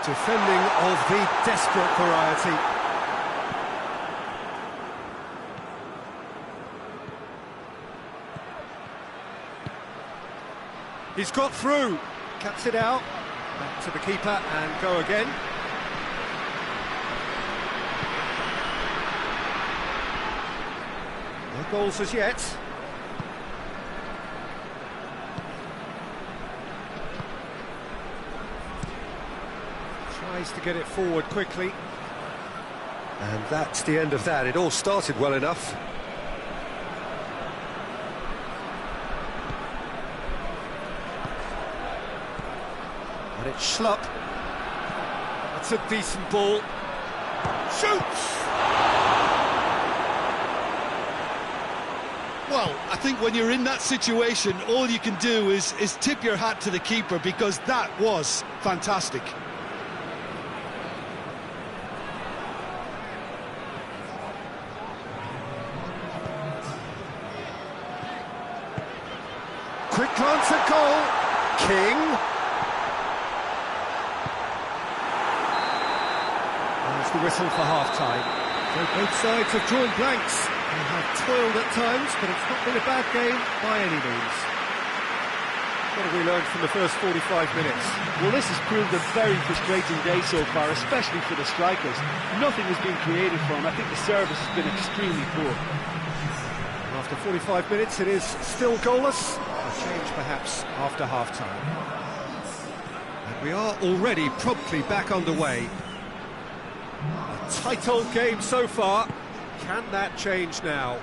Defending of the desperate variety. He's got through, cuts it out, back to the keeper and go again. No goals as yet. Tries to get it forward quickly. And that's the end of that. It all started well enough. And it's Schlupp. That's a decent ball. Shoots! Well, I think when you're in that situation, all you can do is tip your hat to the keeper, because that was fantastic. Quick glance at goal. King. There's the whistle for half-time. So both sides have drawn blanks. They have toiled at times, but it's not been a bad game by any means. What have we learned from the first 45 minutes? Well, this has proved a very frustrating day so far, especially for the strikers. Nothing has been created for them. I think the service has been extremely poor. After 45 minutes, it is still goalless. A change, perhaps, after half-time. And we are already promptly back underway. A tight old game so far. Can that change now?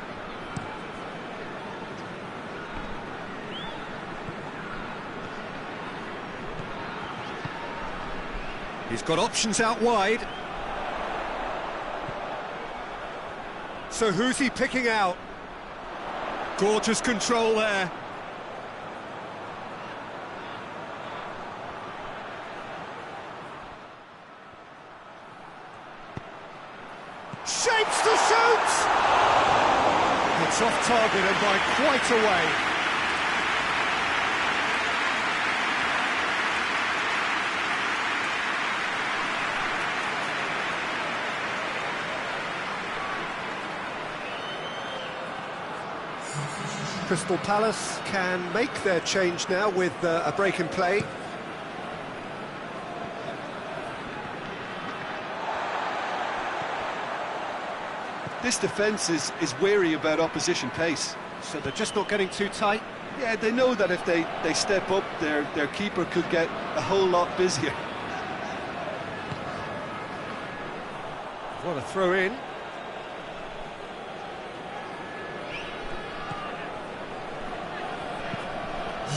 He's got options out wide. So who's he picking out? Gorgeous control there. Shapes to shoot! It's off target and by quite a way. Crystal Palace can make their change now with a break in play. This defence is wary about opposition pace. So they're just not getting too tight. Yeah, they know that if they step up, their keeper could get a whole lot busier. What a throw in.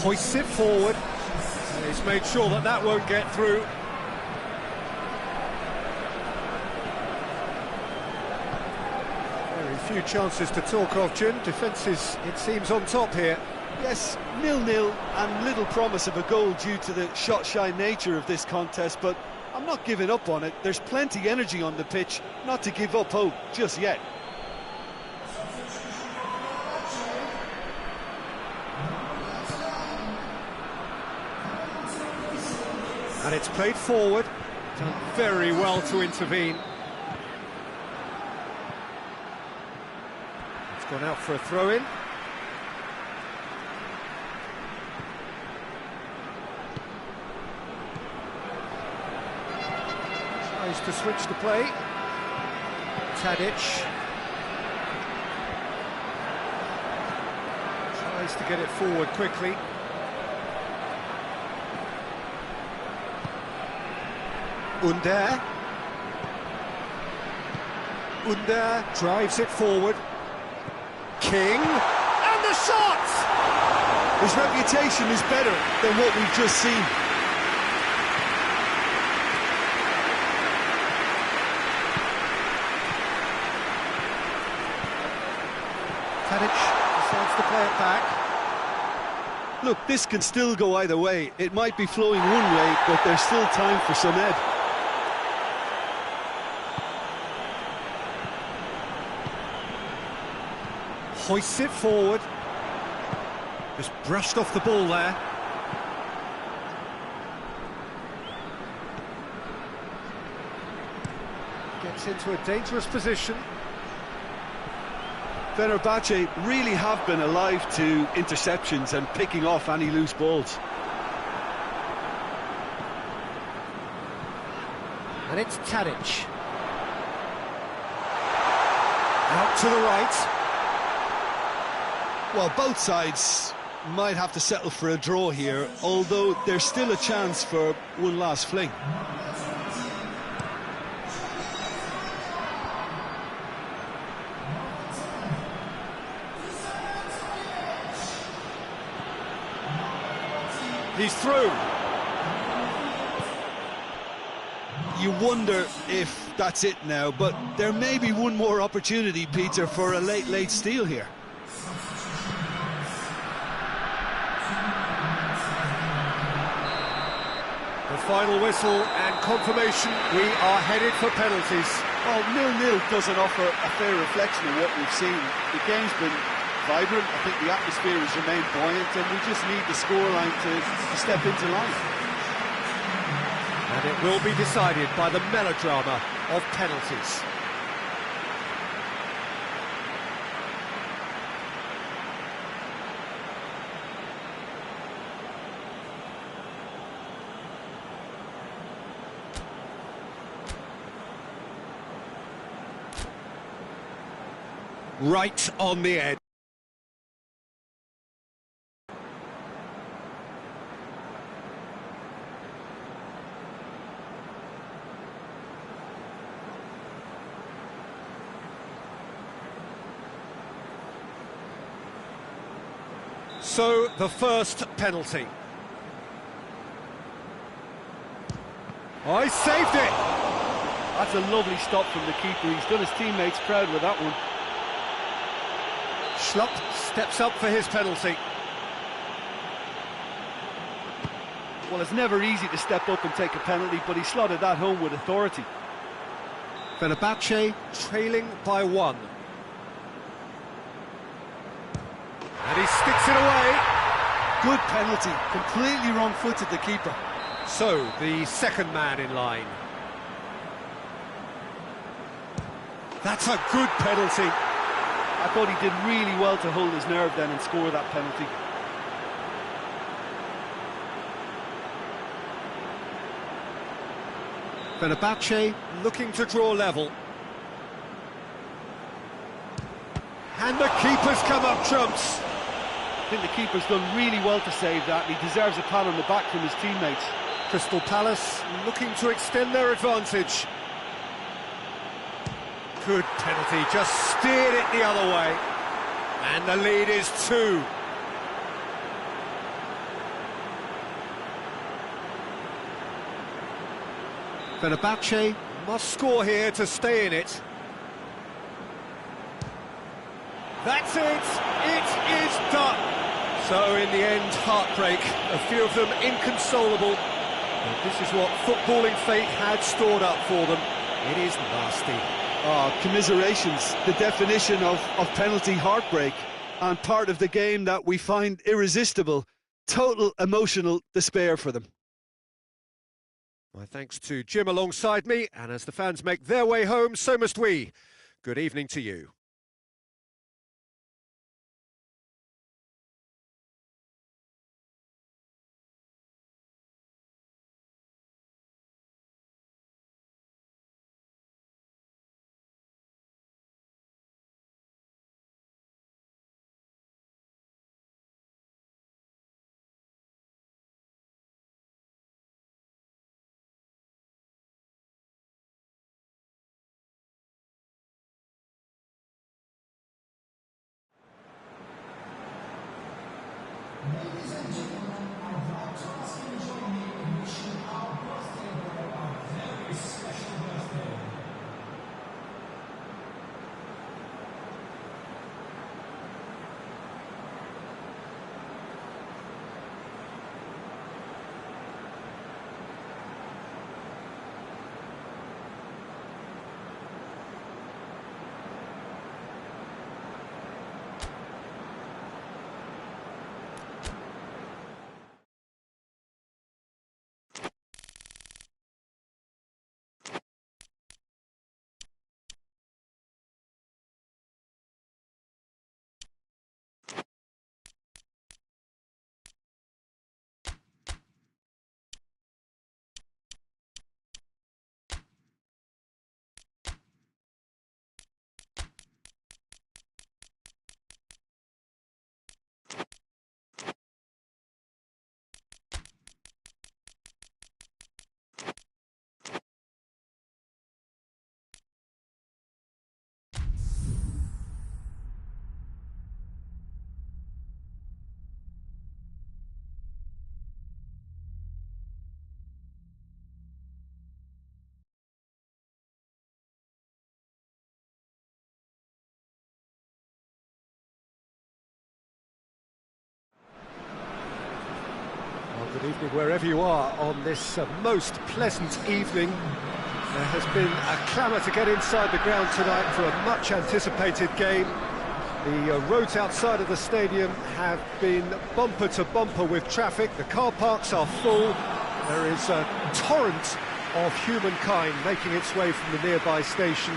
Hoists it forward. And he's made sure that that won't get through. Very few chances to talk of, Jim. Defence is, it seems, on top here. Yes, 0-0 and little promise of a goal due to the shot-shy nature of this contest, but I'm not giving up on it. There's plenty energy on the pitch, not to give up hope just yet. And it's played forward. Done very well to intervene. It's gone out for a throw-in. Tries to switch the play. Tadic. Tries to get it forward quickly. Under drives it forward. King, and the shot! His reputation is better than what we've just seen. Tadic decides to play it back. Look, this can still go either way. It might be flowing one way, but there's still time for some ed. Hoists it forward. Just brushed off the ball there. Gets into a dangerous position. Fenerbahce really have been alive to interceptions and picking off any loose balls. And it's Tadic. Out to the right. Well, both sides might have to settle for a draw here, although there's still a chance for one last fling. He's through. You wonder if that's it now, but there may be one more opportunity, Peter, for a late steal here. The final whistle and confirmation, we are headed for penalties. Well, 0-0 doesn't offer a fair reflection of what we've seen. The game's been vibrant, I think the atmosphere has remained buoyant, and we just need the scoreline to step into line. And it will be decided by the melodrama of penalties. Right on the edge. So, the first penalty. Oh, he saved it! That's a lovely stop from the keeper. He's done his teammates proud with that one. Schlupp steps up for his penalty. Well, it's never easy to step up and take a penalty, but he slotted that home with authority. Fenerbahce trailing by 1. And he sticks it away. Good penalty, completely wrong-footed the keeper. So, the second man in line. That's a good penalty. I thought he did really well to hold his nerve then and score that penalty. Fenerbahce looking to draw level. And the keeper's come up trumps. I think the keeper's done really well to save that, and he deserves a pat on the back from his teammates. Crystal Palace looking to extend their advantage. Good penalty, just steered it the other way. And the lead is 2. Fenerbahce must score here to stay in it. That's it! It is done! So in the end, heartbreak. A few of them inconsolable. But this is what footballing fate had stored up for them. It is nasty. Oh, commiserations, the definition of penalty heartbreak, and part of the game that we find irresistible. Total emotional despair for them. My thanks to Jim alongside me, and as the fans make their way home, so must we. Good evening to you. Ladies and gentlemen, I'd like to ask you to join me in wishing our birthday boy a very special birthday. evening, wherever you are on this most pleasant evening. There has been a clamour to get inside the ground tonight for a much-anticipated game. The roads outside of the stadium have been bumper to bumper with traffic. The car parks are full. There is a torrent of humankind making its way from the nearby station,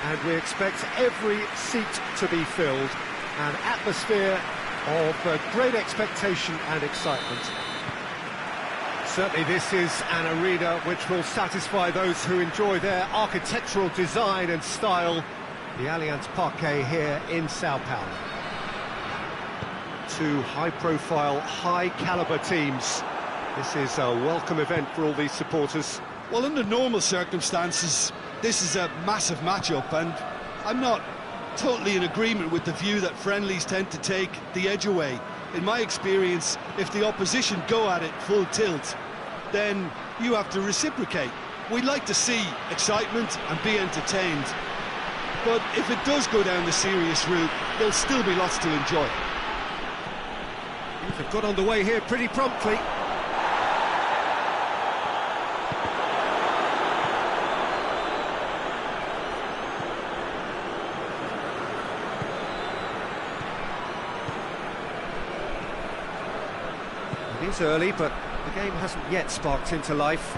and we expect every seat to be filled. An atmosphere of great expectation and excitement. Certainly this is an arena which will satisfy those who enjoy their architectural design and style. The Allianz Parque here in Sao Paulo. Two high-profile, high-caliber teams. This is a welcome event for all these supporters. Well, under normal circumstances, this is a massive matchup, and I'm not totally in agreement with the view that friendlies tend to take the edge away. In my experience, if the opposition go at it full tilt, then you have to reciprocate. We'd like to see excitement and be entertained, but if it does go down the serious route, there'll still be lots to enjoy. They've got underway here pretty promptly. It is early, but the game hasn't yet sparked into life.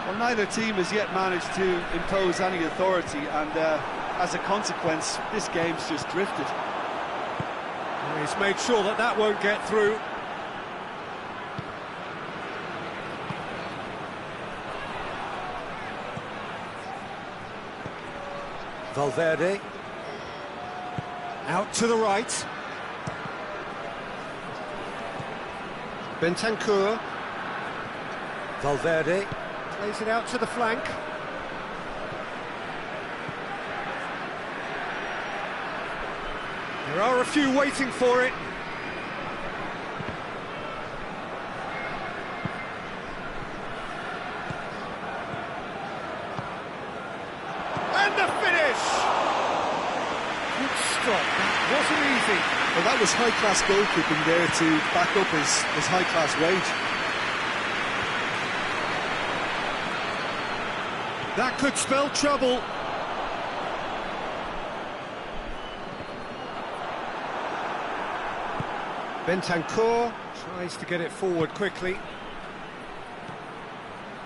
Well, neither team has yet managed to impose any authority, and as a consequence, this game's just drifted. And he's made sure that that won't get through. Valverde. Out to the right. Bentancur. Valverde plays it out to the flank. There are a few waiting for it. And the finish! Good stop, that wasn't easy. Well, that was high-class goalkeeping there to back up his high-class wage. That could spell trouble. Bentancur tries to get it forward quickly.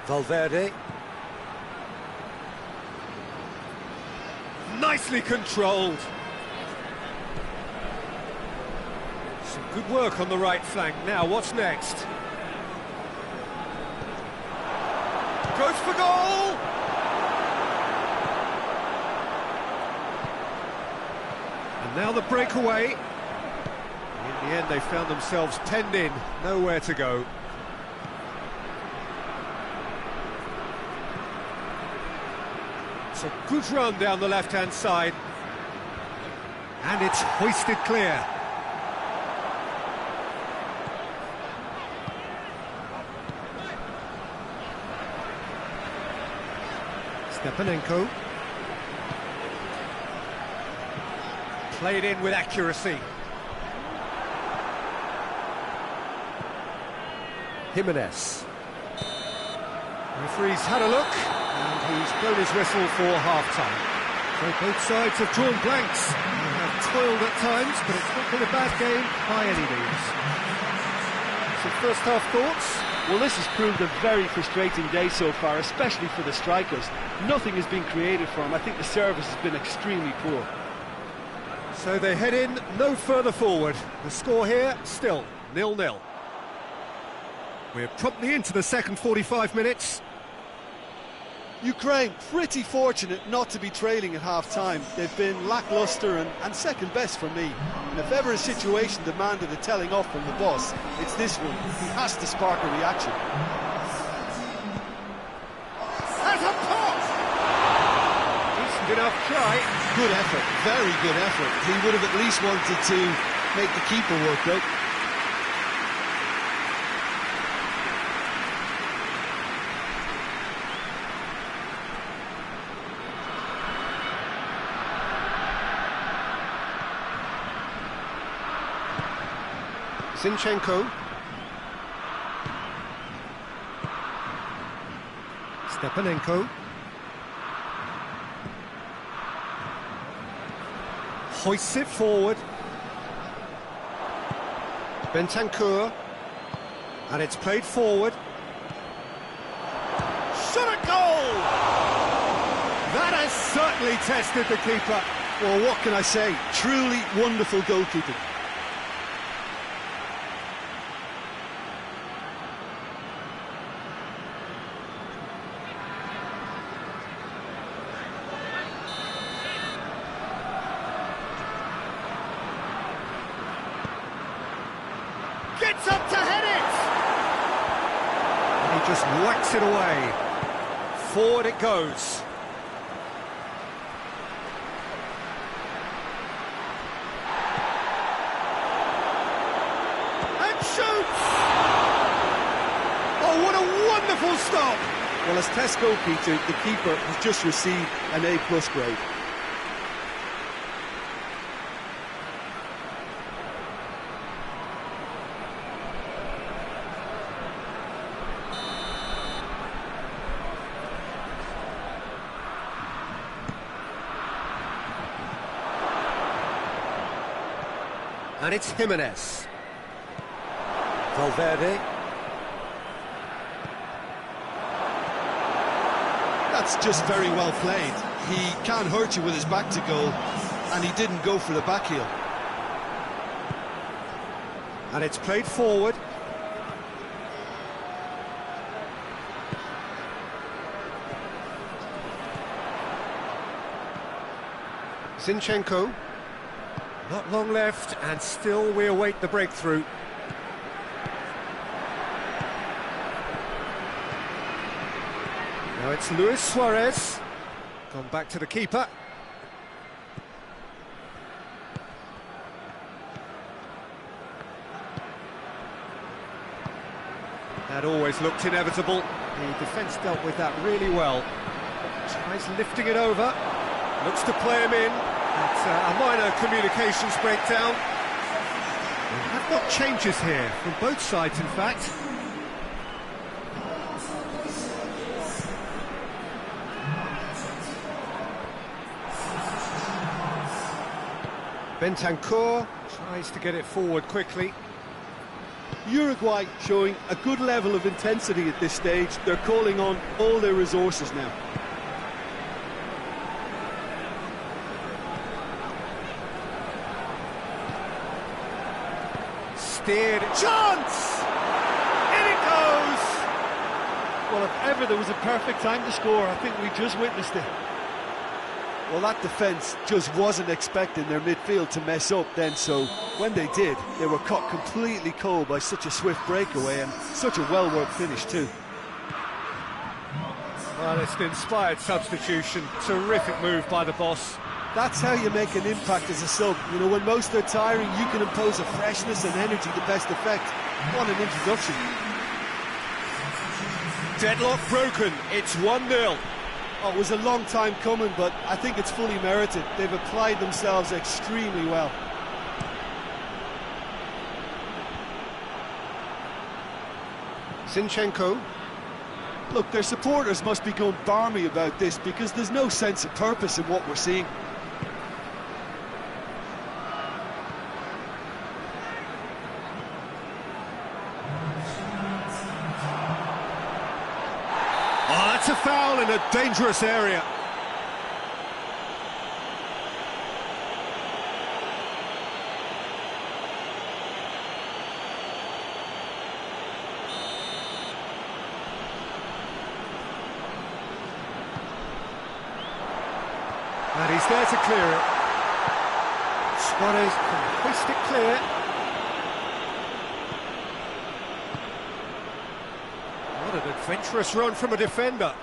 Valverde. Nicely controlled. Some good work on the right flank. Now, what's next? Goes for goal! And now the breakaway. In the end, they found themselves penned in, nowhere to go. It's a good run down the left-hand side. And it's hoisted clear. Stepanenko. Played in with accuracy. Jimenez. Referee's had a look, and he's blown his whistle for half-time. So both sides have drawn blanks. They have toiled at times, but it's not been a bad game by any means. Some first-half thoughts? Well, this has proved a very frustrating day so far, especially for the strikers. Nothing has been created for them. I think the service has been extremely poor. So they head in no further forward. The score here, still 0-0. We're promptly into the second 45 minutes. Ukraine pretty fortunate not to be trailing at half-time. They've been lacklustre and second best for me. And if ever a situation demanded a telling off from the boss, it's this one. He has to spark a reaction. Has a pop! Decent enough try. Good effort, very good effort. He would have at least wanted to make the keeper work out. Zinchenko. Stepanenko. Hoists it forward. Bentancur. And it's played forward. Shot at goal! That has certainly tested the keeper. Well, what can I say? Truly wonderful goalkeeping. Gets up to head it! And he just whacks it away. Forward it goes. And shoots! Oh, what a wonderful stop! Well, as Test goalkeeper, the keeper has just received an A+ grade. And it's Jimenez. Valverde. That's just very well played. He can't hurt you with his back to goal, and he didn't go for the back heel. And it's played forward. Zinchenko. Not long left, and still we await the breakthrough. Now it's Luis Suarez. Gone back to the keeper. That always looked inevitable. The defence dealt with that really well. Tries lifting it over. Looks to play him in. It's a minor communications breakdown. We have got changes here, from both sides in fact. Bentancur tries to get it forward quickly. Uruguay showing a good level of intensity at this stage. They're calling on all their resources now. Steered, chance! In it goes! Well, if ever there was a perfect time to score, I think we just witnessed it. Well, that defence just wasn't expecting their midfield to mess up then, so when they did, they were caught completely cold by such a swift breakaway and such a well-worked finish too. Well, it's an inspired substitution. Terrific move by the boss. That's how you make an impact as a sub. You know, when most are tiring, you can impose a freshness and energy to best effect. What an introduction. Deadlock broken. It's 1-0. Oh, it was a long time coming, but I think it's fully merited. They've applied themselves extremely well. Zinchenko. Look, their supporters must be going barmy about this because there's no sense of purpose in what we're seeing. Oh, that's a foul in a dangerous area. And he's there to clear it. Suarez can hoist it clear. What an adventurous run from a defender.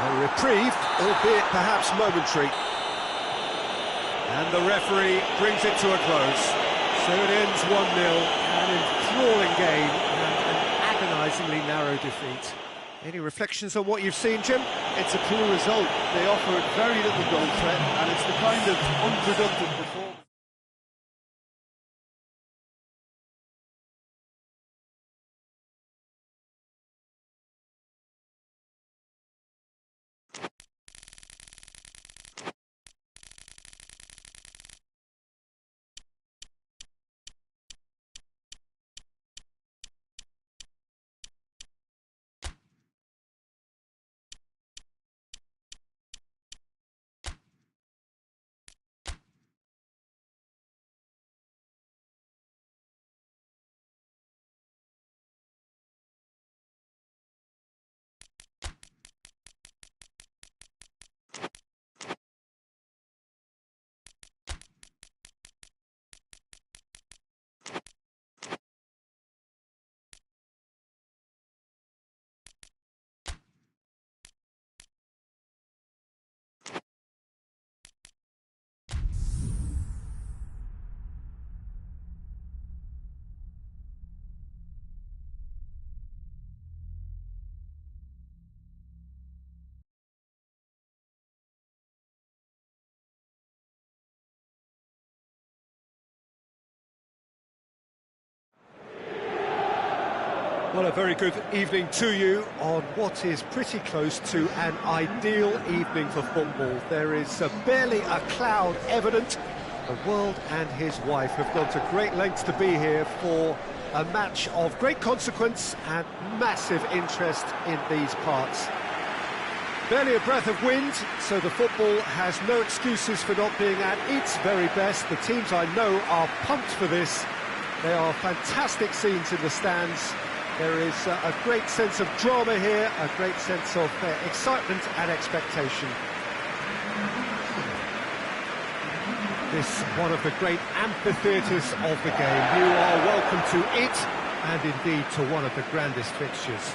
A reprieve, albeit perhaps momentary. And the referee brings it to a close. So it ends 1-0, an enthralling game and an agonisingly narrow defeat. Any reflections on what you've seen, Jim? It's a poor result. They offered very little goal threat, and it's the kind of unproductive performance. Well, a very good evening to you on what is pretty close to an ideal evening for football. There is barely a cloud evident. The world and his wife have gone to great lengths to be here for a match of great consequence and massive interest in these parts. Barely a breath of wind, so the football has no excuses for not being at its very best. The teams I know are pumped for this. They are fantastic scenes in the stands. There is a great sense of drama here, a great sense of excitement and expectation. This one of the great amphitheatres of the game. You are welcome to it, and indeed to one of the grandest fixtures.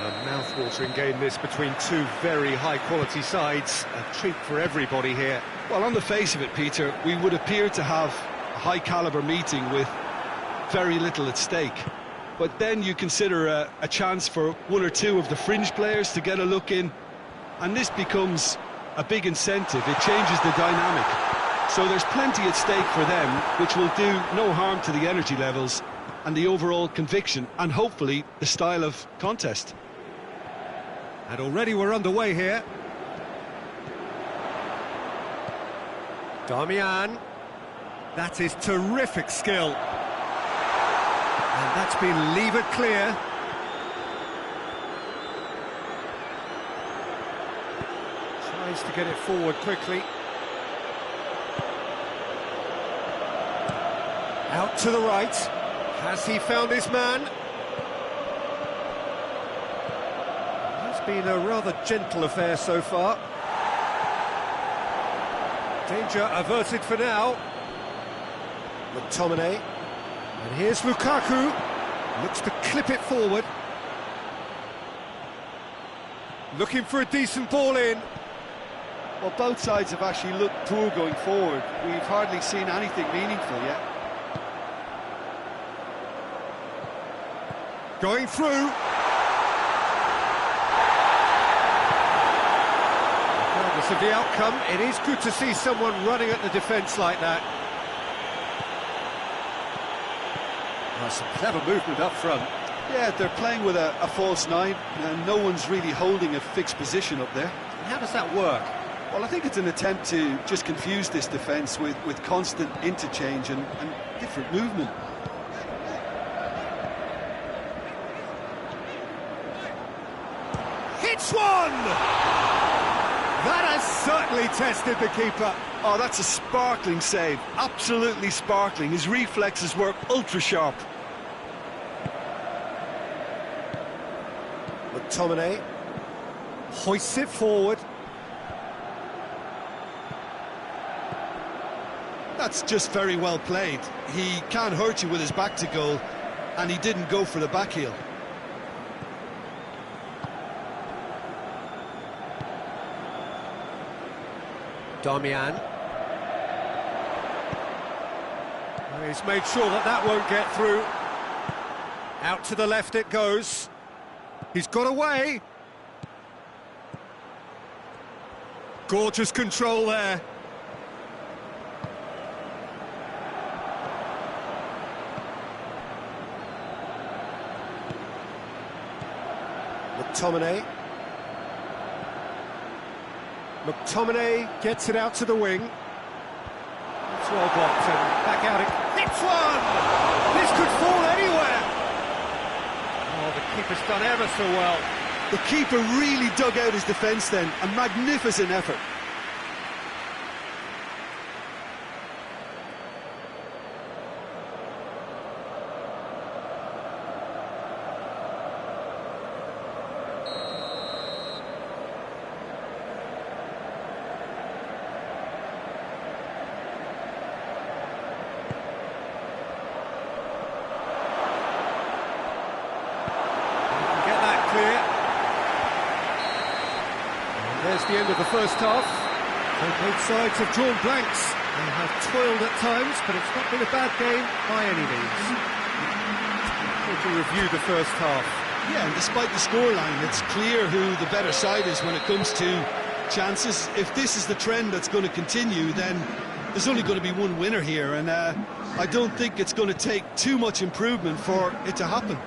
A mouth-watering game this between two very high-quality sides. A treat for everybody here. Well, on the face of it, Peter, we would appear to have a high-caliber meeting with very little at stake. But then you consider a chance for one or two of the fringe players to get a look in, and this becomes a big incentive. It changes the dynamic. So there's plenty at stake for them, which will do no harm to the energy levels and the overall conviction, and hopefully the style of contest. And already we're underway here. Damian. That is terrific skill. And that's been levered clear. Tries to get it forward quickly. Out to the right. Has he found his man? It's been a rather gentle affair so far. Danger averted for now. McTominay. And here's Lukaku. Looks to clip it forward. Looking for a decent ball in. Well, both sides have actually looked poor going forward. We've hardly seen anything meaningful yet. Going through. Regardless of the outcome, it is good to see someone running at the defence like that. Oh, some clever movement up front. Yeah, they're playing with a false nine, and no one's really holding a fixed position up there. How does that work? Well, I think it's an attempt to just confuse this defence with constant interchange and different movement. Hits one! That has certainly tested the keeper. Oh, that's a sparkling save. Absolutely sparkling. His reflexes work ultra-sharp. McTominay hoists it forward. That's just very well played. He can't hurt you with his back to goal, and he didn't go for the back heel. Damian. He's made sure that that won't get through. Out to the left it goes. He's got away. Gorgeous control there. McTominay gets it out to the wing. It's well blocked and back out it. Hits one! This could fall anywhere! Oh, the keeper's done ever so well. The keeper really dug out his defence then. A magnificent effort. There's the end of the first half. So both sides have drawn blanks. They have toiled at times, but it's not been a bad game by any means. We'll to review the first half. Yeah, and despite the scoreline, it's clear who the better side is when it comes to chances. If this is the trend that's going to continue, then there's only going to be one winner here, and I don't think it's going to take too much improvement for it to happen.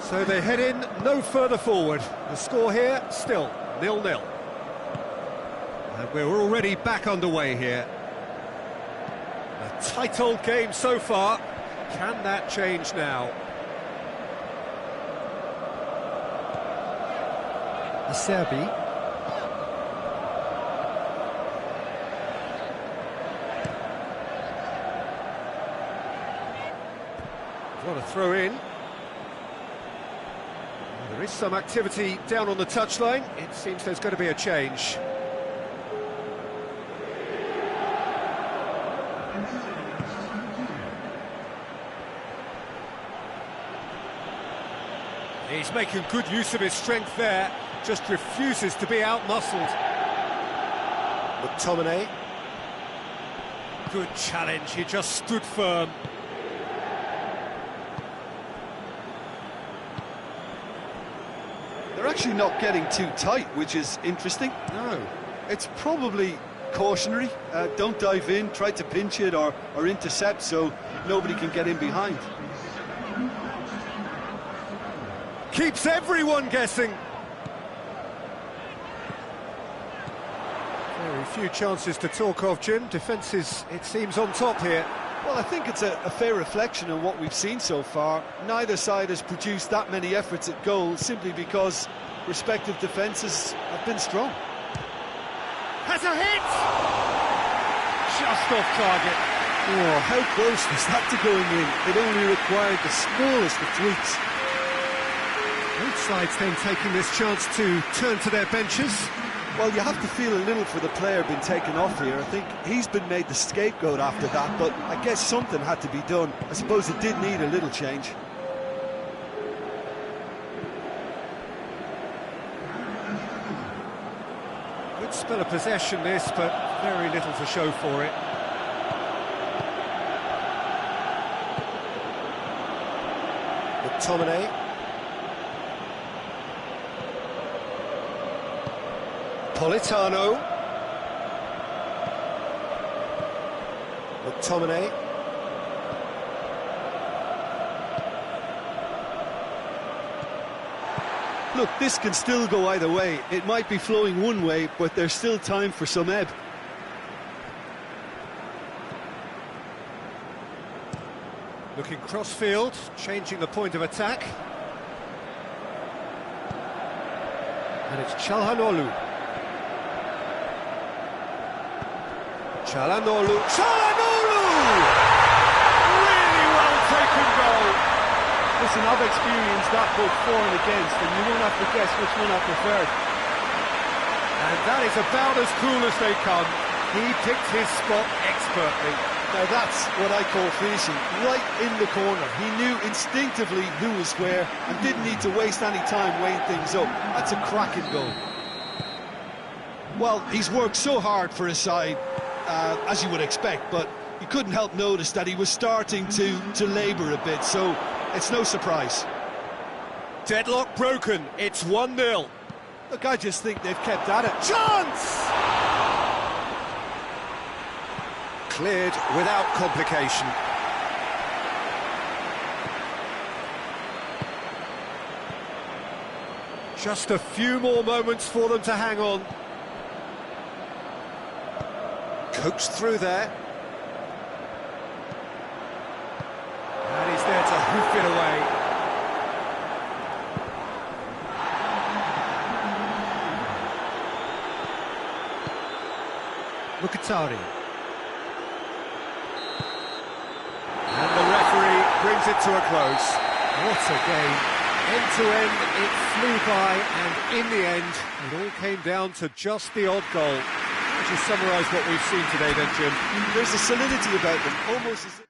So they head in no further forward. The score here, still 0-0. And we're already back underway here. A tight old game so far. Can that change now? Serbi. What a throw in. There is some activity down on the touchline. It seems there's going to be a change. He's making good use of his strength there, just refuses to be out-muscled. McTominay. Good challenge, he just stood firm. They're actually not getting too tight, which is interesting. No. It's probably cautionary. Don't dive in, try to pinch it or intercept so nobody can get in behind. Keeps everyone guessing. Very few chances to talk of, Jim. Defence is, it seems, on top here. Well, I think it's a fair reflection of what we've seen so far. Neither side has produced that many efforts at goal simply because respective defences have been strong. Has a hit! Just off target. Oh, how close was that to going in? It only required the smallest of tweaks. Both sides then taking this chance to turn to their benches. Well, you have to feel a little for the player being taken off here. I think he's been made the scapegoat after that, but I guess something had to be done. I suppose it did need a little change. Good spell of possession this, but very little to show for it. McTominay. Politano. McTominay. Look, this can still go either way. It might be flowing one way, but there's still time for some ebb. Looking cross-field, changing the point of attack. And it's Çalhanoğlu. Çalhanoğlu. Really well taken goal. Listen, I've experienced that both for and against, and you won't have to guess which one I preferred. And that is about as cool as they come. He picked his spot expertly. Now that's what I call finishing, right in the corner. He knew instinctively who was where and didn't need to waste any time weighing things up. That's a cracking goal. Well, he's worked so hard for his side, as you would expect, but you couldn't help notice that he was starting to labour a bit, so it's no surprise. Deadlock broken, it's 1-0. Look, I just think they've kept at it. Chance! Cleared without complication. Just a few more moments for them to hang on. Coaxed through there. And he's there to hoof it away. Mkhitaryan. And the referee brings it to a close. What a game. End to end, it flew by, and in the end, it all came down to just the odd goal. Would you summarise what we've seen today then, Jim? There's a solidity about them, almost as if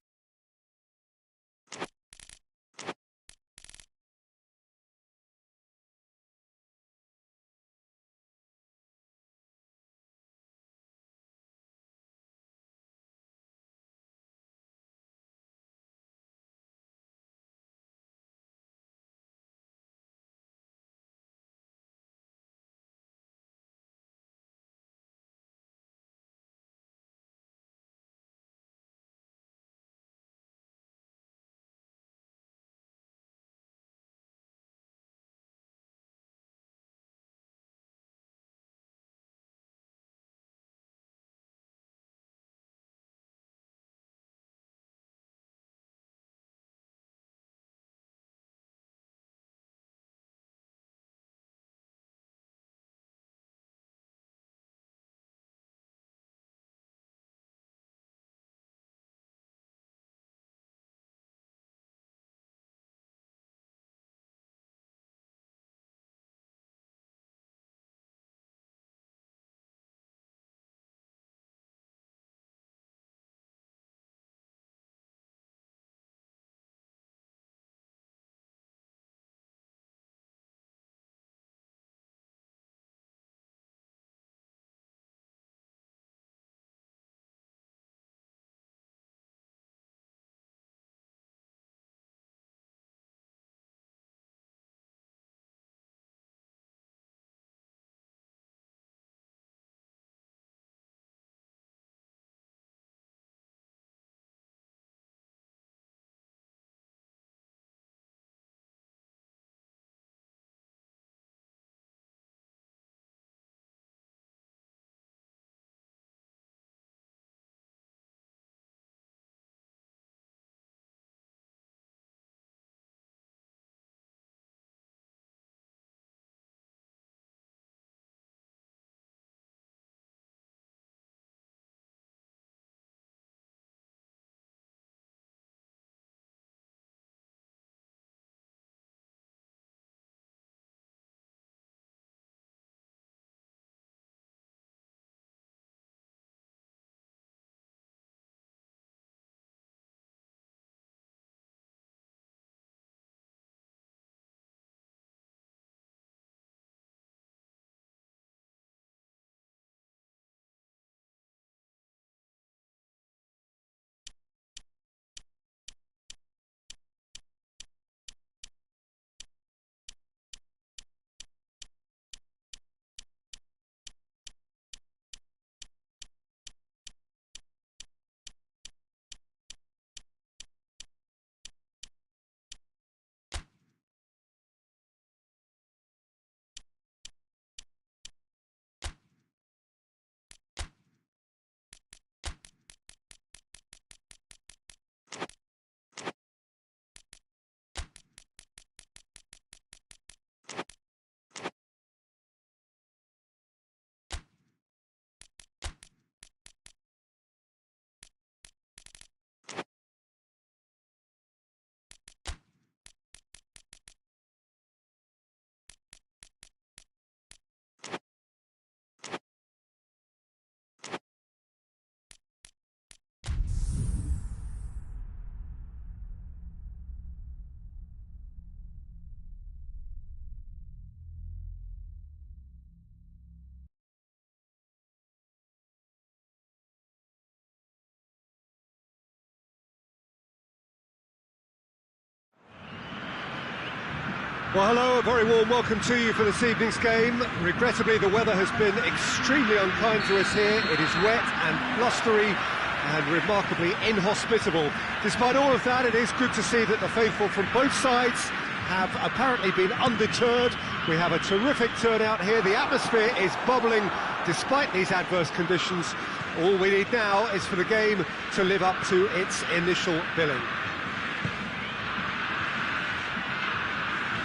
Well, hello, a very warm welcome to you for this evening's game. Regrettably, the weather has been extremely unkind to us here. It is wet and blustery and remarkably inhospitable. Despite all of that, it is good to see that the faithful from both sides have apparently been undeterred. We have a terrific turnout here. The atmosphere is bubbling despite these adverse conditions. All we need now is for the game to live up to its initial billing.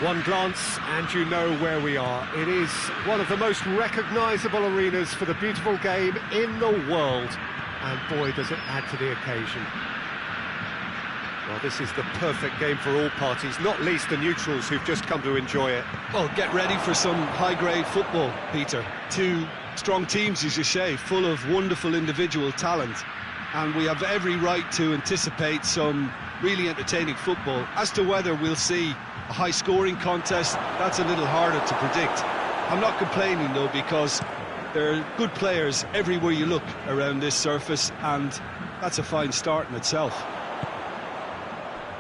One glance and you know where we are. It is one of the most recognisable arenas for the beautiful game in the world. And boy, does it add to the occasion. Well, this is the perfect game for all parties, not least the neutrals who've just come to enjoy it. Well, get ready for some high-grade football, Peter. Two strong teams, as you say, full of wonderful individual talent. And we have every right to anticipate some really entertaining football. As to whether we'll see a high-scoring contest, that's a little harder to predict. I'm not complaining, though, because there are good players everywhere you look around this surface, and that's a fine start in itself.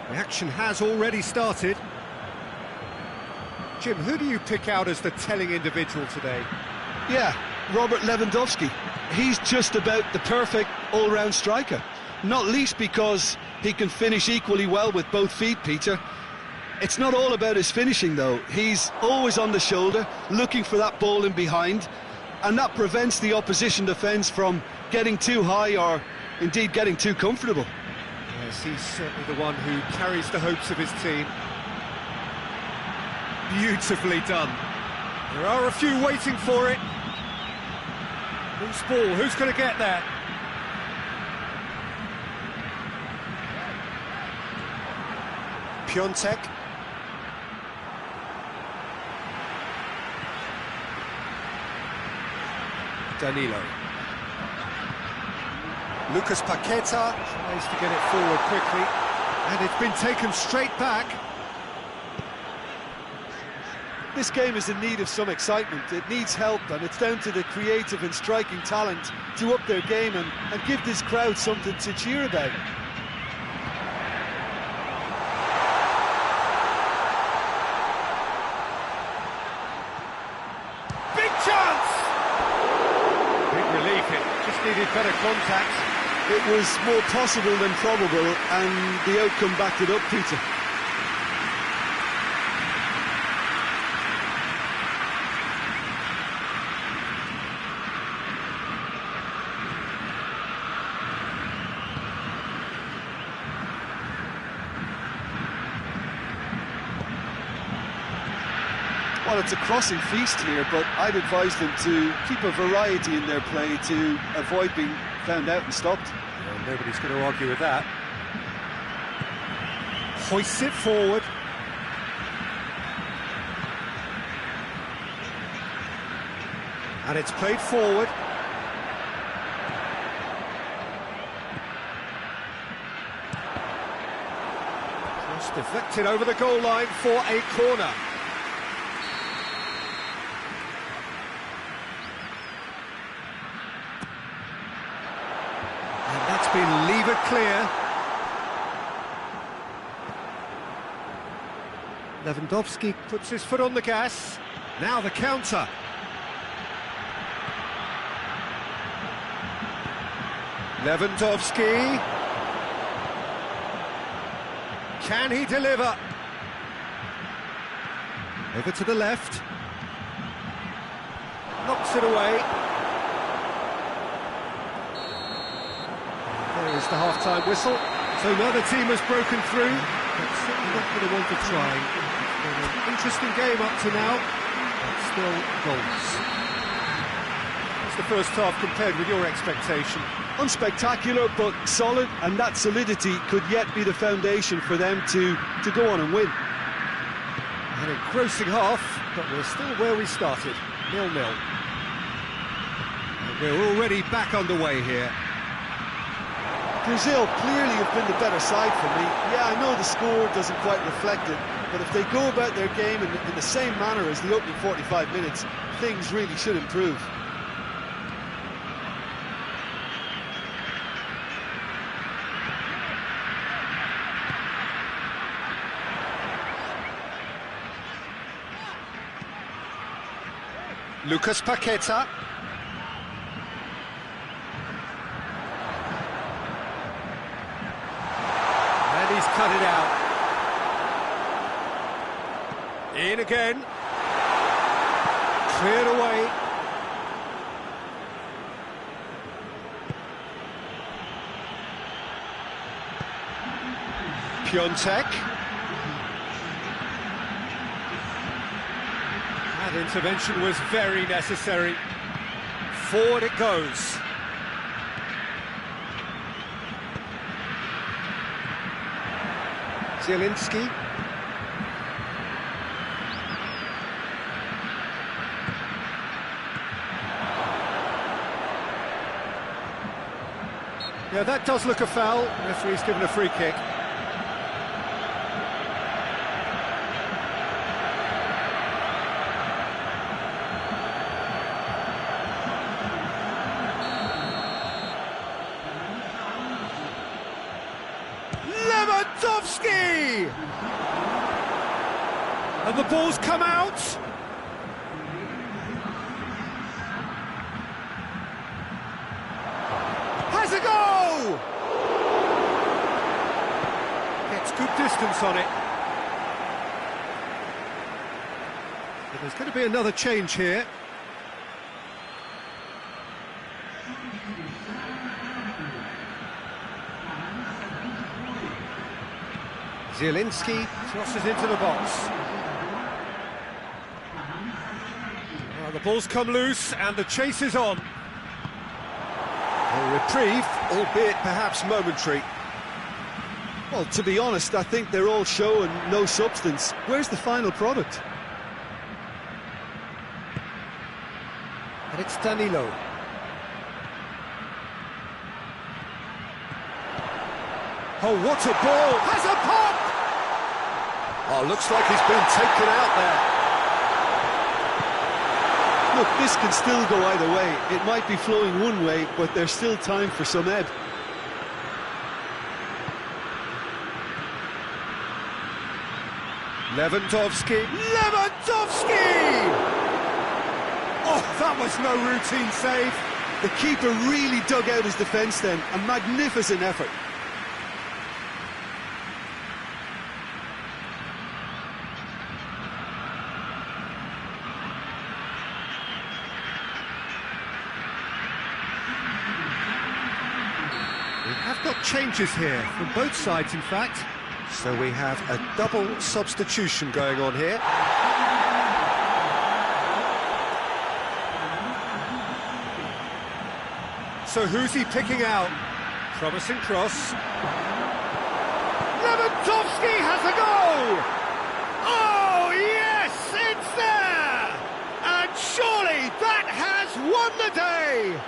The action has already started. Jim, who do you pick out as the telling individual today? Yeah, Robert Lewandowski. He's just about the perfect all-round striker. Not least because he can finish equally well with both feet, Peter. It's not all about his finishing, though. He's always on the shoulder, looking for that ball in behind, and that prevents the opposition defence from getting too high or indeed getting too comfortable. Yes, he's certainly the one who carries the hopes of his team. Beautifully done. There are a few waiting for it. Loose ball, who's going to get that? Piontek. Danilo. Lucas Paqueta tries to get it forward quickly, and it's been taken straight back. This game is in need of some excitement. It needs help, and it's down to the creative and striking talent to up their game and give this crowd something to cheer about. Big chance! Big relief, it just needed better contact. It was more possible than probable, and the outcome backed it up, Peter. Well, it's a crossing feast here, but I'd advise them to keep a variety in their play to avoid being found out and stopped. Well, nobody's going to argue with that. Hoists it forward. And it's played forward. Just deflected over the goal line for a corner. Been levered clear. Lewandowski puts his foot on the gas. Now the counter. Lewandowski. Can he deliver? Over to the left. Knocks it away. There is the half-time whistle. So neither team has broken through, but certainly not going to want to try. It's been an interesting game up to now, but still goals. What's the first half compared with your expectation? Unspectacular, but solid, and that solidity could yet be the foundation for them to go on and win. An engrossing half, but we're still where we started, 0-0. And we're already back underway here. Brazil clearly have been the better side for me. Yeah, I know the score doesn't quite reflect it, but if they go about their game in the same manner as the opening 45 minutes, things really should improve. Lucas Paqueta. And he's cut it out. In again. Cleared away. Piontek. That intervention was very necessary. Forward it goes. Zielinski. Yeah, that does look a foul. Referee's given a free kick. Lewandowski! And the ball's come out. Has a go! Gets good distance on it. But there's going to be another change here. Zielinski crosses into the box. Well, the ball's come loose and the chase is on. A reprieve, albeit perhaps momentary. Well, to be honest, I think they're all show and no substance. Where's the final product? And it's Danilo. Oh, what a ball! Has a pop! Oh, looks like he's been taken out there. Look, this can still go either way. It might be flowing one way, but there's still time for some ebb. Lewandowski. Lewandowski! Oh, that was no routine save. The keeper really dug out his defence then. A magnificent effort. We have got changes here, from both sides in fact. So we have a double substitution going on here. So who's he picking out? Promising cross. Lewandowski has a goal! Oh yes, it's there! And surely that has won the day!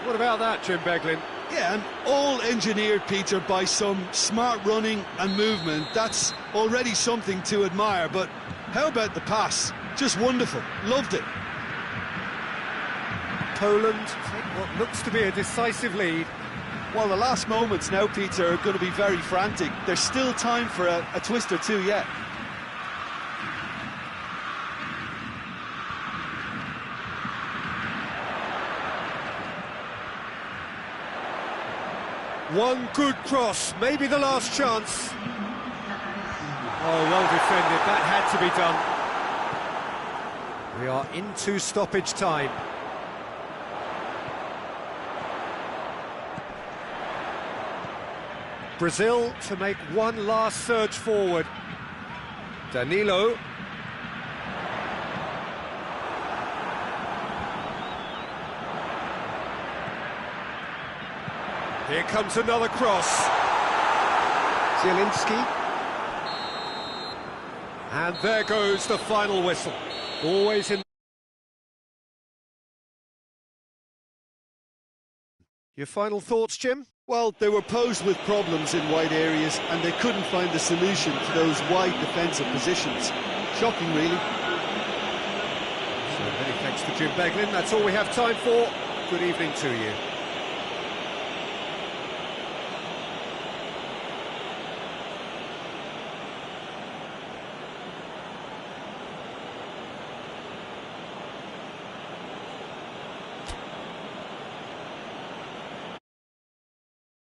What about that, Jim Beglin? Yeah, and all engineered, Peter, by some smart running and movement. That's already something to admire, but how about the pass? Just wonderful. Loved it. Poland take what looks to be a decisive lead. Well, the last moments now, Peter, are going to be very frantic. There's still time for a twist or two yet. One good cross, maybe the last chance. Oh, well defended, that had to be done. We are into stoppage time. Brazil to make one last surge forward. Danilo. Here comes another cross. Zielinski. And there goes the final whistle. Always in... Your final thoughts, Jim? Well, they were posed with problems in wide areas and they couldn't find a solution to those wide defensive positions. Shocking, really. So many thanks to Jim Beglin. That's all we have time for. Good evening to you.